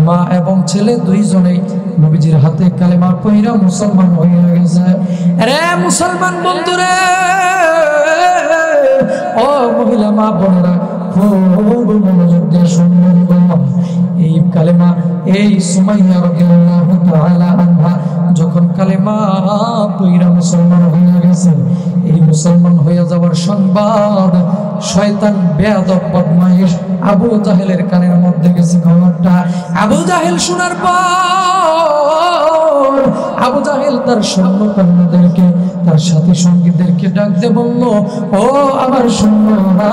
Speaker 1: মা এবং ছেলে দুইজনেই নবীজির হাতে কালেমা পড়া মুসলমান হয়ে গেছে। আরে মুসলমান বন্ধুরে, ও মহিলা মা বোনেরা, খুব মনোযোগ দিয়ে শুনবেন। এই কালেমা এই সুমাইয়া রাদিয়াল্লাহু তাআলা আনহা যখন কালেমা পড়া মুসলমান হয়ে গেছে, এই মুসলমান হয়ে যাওয়ার সংবাদ শয়তান বেয়াদব বদমাইশ আবু জাহেলের কানের মধ্যে গেছে। খবরটা আবু জাহেল শোনার পর আবু জাহেল তার সৈন্যদেরকে, তার সাথী সঙ্গীদেরকে ডাক দিয়ে বলল, ও আমার সৈন্যরা,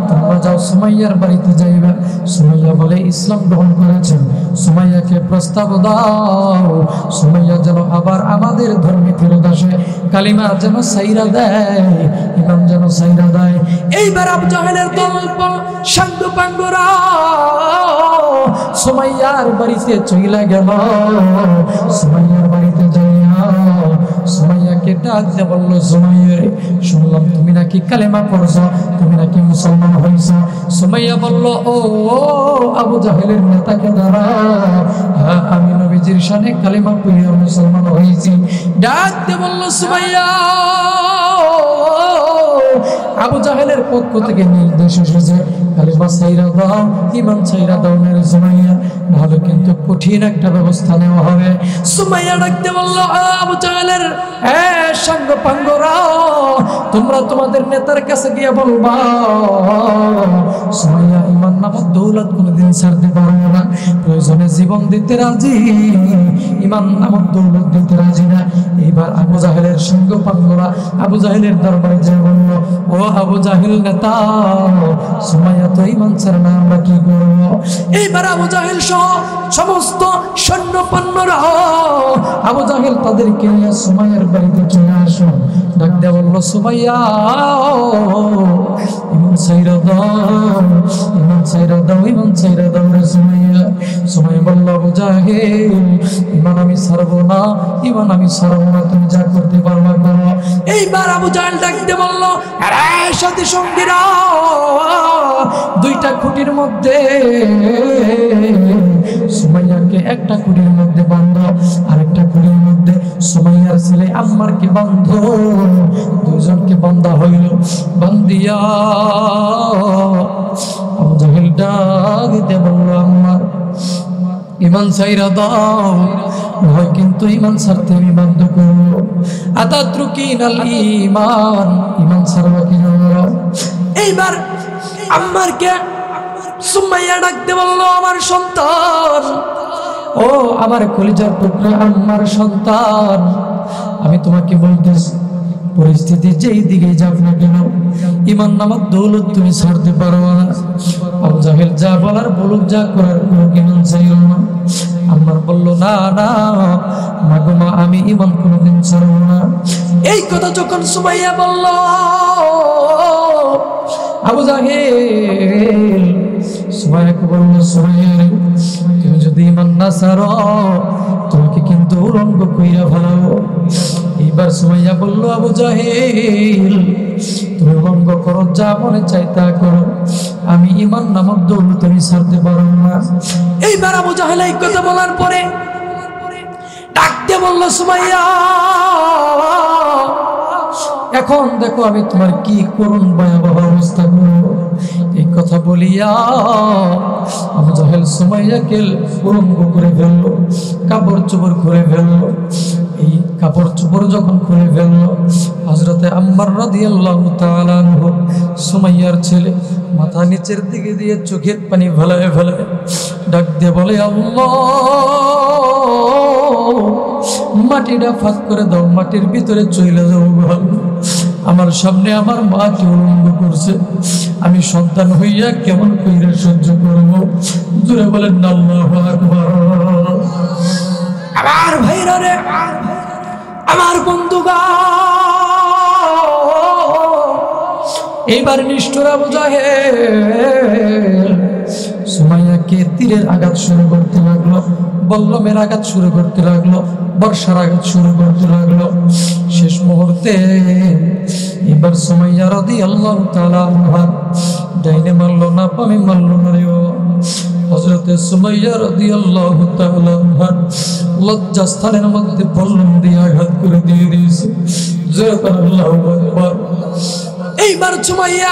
Speaker 1: তোমরা যাও সুমাইয়ার বাড়িতে যাইবা। সুমাইয়া বলে ইসলাম গ্রহণ করেছেন, সুমাইয়াকে প্রস্তাব দাও, সুমাইয়া যেন আবার আমাদের ধর্মে ফেরত আসে, কালিমা যেন সাইরা দেয়, ইমাম যেন সাইরা দেয়। এইবার আবু জাহেলের দল সাঙ্গ পাঙ্গরা সুমাইয়ার বাড়িতে চইলা গেল। সুমাইয়ার বাড়িতে যাইয়া সুমাইয়াকে ডাক দিয়ে বলল, সুমাইয়া শুনলাম তুমি নাকি কালেমা পড়ছো, তুমি নাকি মুসলমান হইছো। সুমাইয়া বলল, ও আবু জাহেলের নেতাকে দ্বারা, হ্যাঁ আমি নবীজির শানে কালেমা পড়ে মুসলমান হয়েছি। ডাক দিয়ে বলল, সুমাইয়া আবু জাহেলের পক্ষ থেকে নির্দেশ এসেছে, কালেমা ছাইরা দাও, ঈমান ছাইরা দাও না সুমাইয়া, নাহলে কিন্তু কঠিন একটা ব্যবস্থা নেওয়া হবে। সুমাইয়া ডাকতে বলল, আবু জাহেলের সাঙ্গ পাঙ্গরা, তোমরা তোমাদের নেতার কাছে গিয়ে বলবা সুমাইয়া ঈমান নামক দৌলত কোনোদিন ছাড়তে পারবে না, প্রয়োজনে জীবন দিতে রাজি, ঈমান নামক দৌলত দিতে রাজি না। এইবার আবু জাহেলের সাঙ্গ পাঙ্গরা আবু জাহেলের দরবারে যে বলল, ও আবু জাহেল নেতা, সুমাইয়া তো ঈমান ছাড়ে না, আমরা কি করব? এইবার আবু জাহেল সহ সমস্ত সৈন্যপন্নরা আবু জাহেল তাদেরকে নিয়ে সুমাইয়ার বাড়িতে চলে আসো। ডাক দেয়া বলল, সুমাইয়া ঈমান ছাইরা দাও, ঈমান ছাইরা দাও, ঈমান ছাইরা দাও রে সুমাইয়া। সুমাইয়া বলল, আবু জাহেল ঈমান আমি ছাড়বো না, ঈমান আমি ছাড়বো না, তুমি যা করতে পারবা করো। এইবার আবু জাহেল ডাক দিয়ে বলল, আরে সাথী সঙ্গীরা, দুইটা খুঁটির মধ্যে সুমাইয়াকে একটা খুঁটির মধ্যে বাঁধো, আরেকটা খুঁটির মধ্যে সুমাইয়ার ছেলে আম্মারকে বাঁধো। দুজনকে বান্ধা হইল। বান্দিয়া আবু জাহেল ডাক দিয়ে বলল, আম্মার ইমান ছাইরা দাও, হয় কিন্তু ইমান ছাড়তে আমি বাধ্য করব। আতাত্রুকিনাল ঈমান, ইমান ছাড়বা কিনা? এইবার আম্মারকে সুমাইয়া ডাকতে বলল, আমার সন্তান, ও আমার কলিজার টুকরা আম্মার সন্তান, আমি তোমাকে বলতেছি, পরিস্থিতি যেই দিকে যাক না কেন, ইমান নামক দৌলত তুমি ছাড়তে পারো না। আবু জাহেল যা বলার বলুক, যা করার কোনো ইমান চাইল না। আম্মার বলল, না না মাগো মা, আমি ইমান কোনোদিন ছাড়ব না। এই কথা যখন সুমাইয়া বলল, আবু জাহেল সুমাইয়াকে বলল, সুমাইয়া তুমি যদি ইমান না ছাড়ো, তোমাকে কিন্তু উলঙ্গ কইরা ফেলাবো। এইবার সুমাইয়া বলল, আবু জাহেল তুমি উলঙ্গ করো, যা মনে চাই তা করো, আমি ইমান নামক দৌলত আমি ছাড়তে পারব না। এইবার আবু জাহেল এই কথা বলার পরে ডাকতে বলল, সুমাইয়া এখন দেখো আমি তোমার কি করুন ভয়াবহ অবস্থা করব। এই কথা বলিয়া আবু জাহেল সুমাইয়াকে উলঙ্গ করে ফেললো, কাপড় চোপড় খুলে ফেললো। এই কাপড় চোপড় যখন খুলে ফেললো, হযরতে আম্মার রাদিয়াল্লাহু তাআলা আনহু সুমাইয়ার ছেলে মাথা নিচের দিকে দিয়ে চোখের পানি ফেলায় ফেলায় ডাক দিয়ে বলে, আল্লাহ মাটিটা ফাঁক করে দাও, মাটির ভিতরে চলে যাও। আমার সামনে আমার মাকে উলঙ্গ করছে, আমি সন্তান হইয়া কেমন কইরা সহ্য করব? জোরে বলেন আল্লাহু আকবার। আমার ভাইরা রে, আমার বন্ধুগণ, এইবার নিষ্ঠুর আবু জাহেল সুমাইয়াকে তীরের আঘাত শুরু করতে লাগলো, বল্লমের আঘাত শুরু করতে লাগলো, বর্ষার আঘাত শুরু করতে লাগলো। শেষ মুহূর্তে এবার সুমাইয়া রাদিয়াল্লাহু তাআলা আনহা ডাইনে মারলো না, বামে মারলো না রে। হযরতে সুমাইয়া রাদিয়াল্লাহু তাআলা আনহা লজ্জাস্থানের মধ্যে বল্লম দিয়ে আঘাত করে দিয়ে দিয়েছে। আল্লাহু আকবার। এইবার সুমাইয়া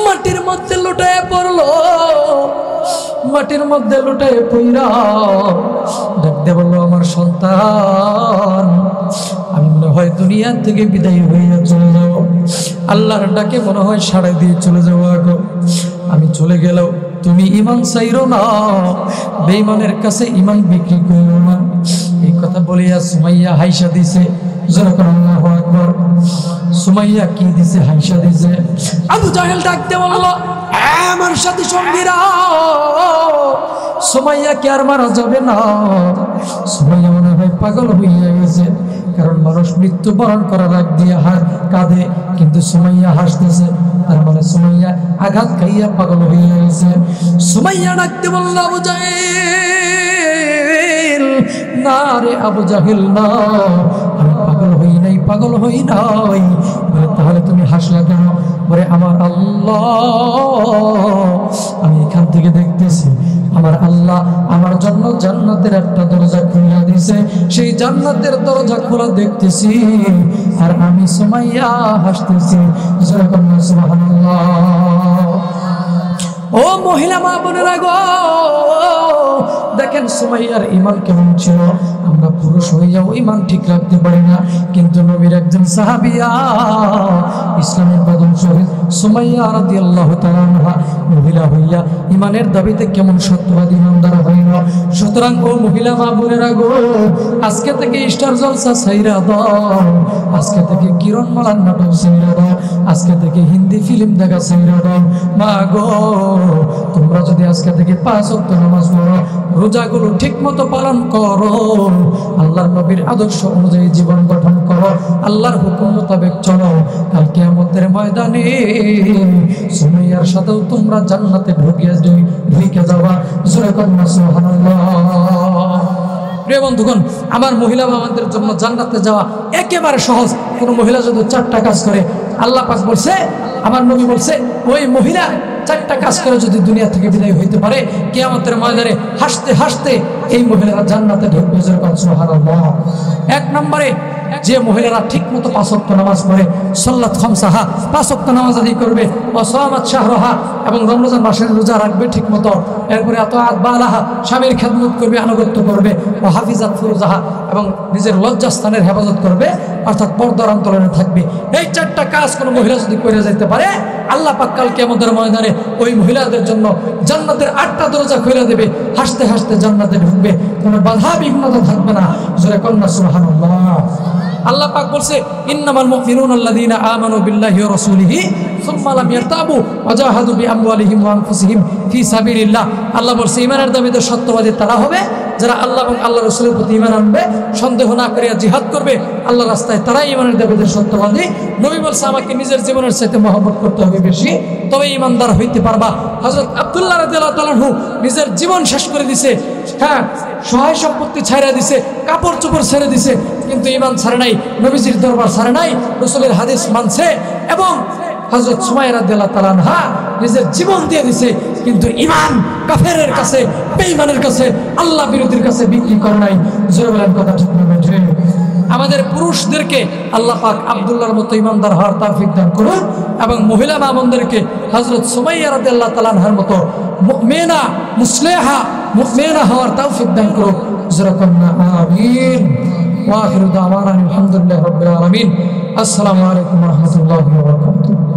Speaker 1: মাটির মধ্যে লুটায় পড়লো, মাটির মধ্যে লুটায় পইরা ডাকতে বললো, আমার সন্তান, আমি মনে হয় দুনিয়া থেকে বিদায় হইয়া চলে যাব। আল্লাহর ডাকে মনে হয় সাড়া দিয়ে চলে যাবো। এখন আমি চলে গেলেও তুমি ইমান চাইরো না, বেঈমানের কাছে ইমান বিক্রি করো না। এই কথা বলিয়া সুমাইয়া হাইসা দিছে। আল্লাহু আকবার। সুমাইয়া কি দিছে? হাইসা দিছে। আবু জাহেল ডাকতে বলল, আমার সাথী সঙ্গীরা, সুমাইয়া কি আর মারা যাবে না? সুমাইয়া মনে হয় পাগল হইয়া গেছে, কারণ মানুষ মৃত্যুবরণ করার আগ দিয়ে কাঁদে, কিন্তু সুমাইয়া হাসতেছে, তার মানে সুমাইয়া আঘাত খাইয়া পাগল হইয়া গেছে। সুমাইয়া ডাকতে বলল, আবু জাহেল না রে, আবু জাহেল না, আমি পাগল হই নাই, পাগল হই নাই। তাহলে তুমি হাসলা কেন? বলে, আমার আল্লাহ, আমি এখান থেকে দেখতেছি আমার আল্লাহ আমার জন্য জান্নাতের একটা দরজা খুলে দিয়েছে, সেই জান্নাতের দরজা খোলা দেখতেছি, আর আমি সুমাইয়া হাসতেছি। সুবহানাল্লাহ। ও মহিলা মা বোনেরা গো, দেখেন সুমাইয়ার ঈমান কেমন ছিল। আমরা পুরুষ হইয়াও ঈমান ঠিক রাখতে পারি না, কিন্তু নবীর একজন সাহাবিয়া, ইসলামের প্রথম শহীদ সুমাইয়া রাদিয়াল্লাহু তাআলা আনহা মহিলা হইয়া ঈমানের দাবিতে কেমন সত্যবাদী ইমানদার হইল। সুতরাং ও মহিলা মা বোনেরা গো, আজকে থেকে স্টার জলসা ছাইরা দাও, আজকে থেকে কিরণমালার নাটক ছাইরা দাও, আজকে থেকে হিন্দি ফিল্ম দেখা ছাইরা দাও। মা গো, তোমরা যদি আজকে থেকে 5 ওয়াক্ত নামাজ পড়ো, রোজাগুলো ঠিক মতো পালন করো, আল্লাহর নবীর আদর্শ অনুযায়ী জীবন গঠন করো, আল্লাহর হুকুম মোতাবেক চলো, কাল কিয়ামতের ময়দানে সুমাইয়ার সাথেও তোমরা জান্নাতে ঢুকে যাবা। সুবহানাল্লাহ। প্রিয় বন্ধুগণ, আমার মহিলা বাবাদের জন্য জান্নাতে যাওয়া একেবারে সহজ। কোন মহিলা যদি 4টা কাজ করে, আল্লাহ পাক বলছে, আমার নবী বলছে, ওই মহিলা চারটা কাজ করে যদি দুনিয়া থেকে বিদায় হইতে পারে, কিয়ামতের ময়দানে হাসতে হাসতে এই মহিলারা জান্নাতে ঢুকবে। সুবহানাল্লাহ। এক নম্বরে, যে মহিলারা ঠিক মতো 5 ওয়াক্ত নামাজ পড়ে, সাল্লাত খামসাহা 5 ওয়াক্ত নামাজ আদায় করবে, ওয়াসামাত শাহরাহা এবং রমজান মাসের রোজা রাখবে ঠিক মতো, এরপরে আতাআত বালাহা স্বামীর খেদমত করবে, আনুগত্য করবে, ও হাফিজাত ফুরুজাহা এবং নিজের লজ্জাস্থানের হেফাজত করবে, অর্থাৎ পর্দার অন্তরালে থাকবে। এই চারটা কাজ কোনো মহিলা যদি করে যেতে পারে, আল্লাহ পাক কাল কিয়ামতের ময়দানে ওই মহিলাদের জন্য জান্নাতের 8টা দরজা খুলে দেবে, হাসতে হাসতে জান্নাতে ঢুকবে, কোনো বাধা বিঘ্নতা থাকবে না। জোরে কন্যা সুবহানাল্লাহ। আল্লাহ পাক বলছে, ইন্নামাল মুমিনুনা আল্লাযীনা আমানু বিল্লাহি ওয়া রাসূলিহি সুম্মা লাম ইয়ারতাবু ওয়া জাহাদু বিআমওয়ালিহিম ওয়া আনফুসিহিম ফি সাবিলিল্লাহ। আল্লাহ বলছে, ঈমানের দাবিতে সত্যবাদী তারা হবে যারা আল্লাহ এবং আল্লাহ রাসূলের প্রতি ঈমান আনবে, সন্দেহ না করিয়া জিহাদ করবে আল্লাহর রাস্তায়, তারাই ঈমানের দাবিতে সত্যবাদী। নবী বলছে, আমাকে নিজের জীবনের চাইতে মহব্বত করতে হবে বেশি, তবে ঈমানদার হইতে পারবা। হযরত আব্দুল্লাহ রাদিয়াল্লাহু তাআলা আনহু নিজের জীবন শেষ করে দিছে, হ্যাঁ, সহায় সম্পত্তি ছাইরা দিছে, কাপড় চোপড় ছেড়ে দিছে, কিন্তু ঈমান ছাড়ে নাই, নবীজির দরবার ছাড়ে নাই, রাসূলের হাদিস মানছে। এবং হযরত সুমাইয়া রাদিয়াল্লাহু তাআলা আনহা নিজের জীবন দিয়ে দিছে, কিন্তু ঈমান কাফেরের কাছে, বেঈমানের কাছে, আল্লাহ বিরোধীর কাছে বিক্রি করে নাই। জোরে বলেন কথা ঠিক না বেঠে? আমাদের পুরুষদেরকে আল্লাহ পাক আব্দুল্লাহর মতো ঈমানদার হওয়ার তৌফিক দান করুন, এবং মহিলা মামুনদেরকে হযরত সুমাইয়া রাদিয়াল্লাহু তাআলা আনহার মতো মুমিনা মুসলিহা মুমিনা হওয়ার তৌফিক দান করুন। জোরে কন্না আমিন। ওয়া আখিরু দাওয়ানা আলহামদুলিল্লাহি রাব্বিল আলামিন। আসসালামু আলাইকুম ওয়া রাহমাতুল্লাহি ওয়া বারাকাতুহু।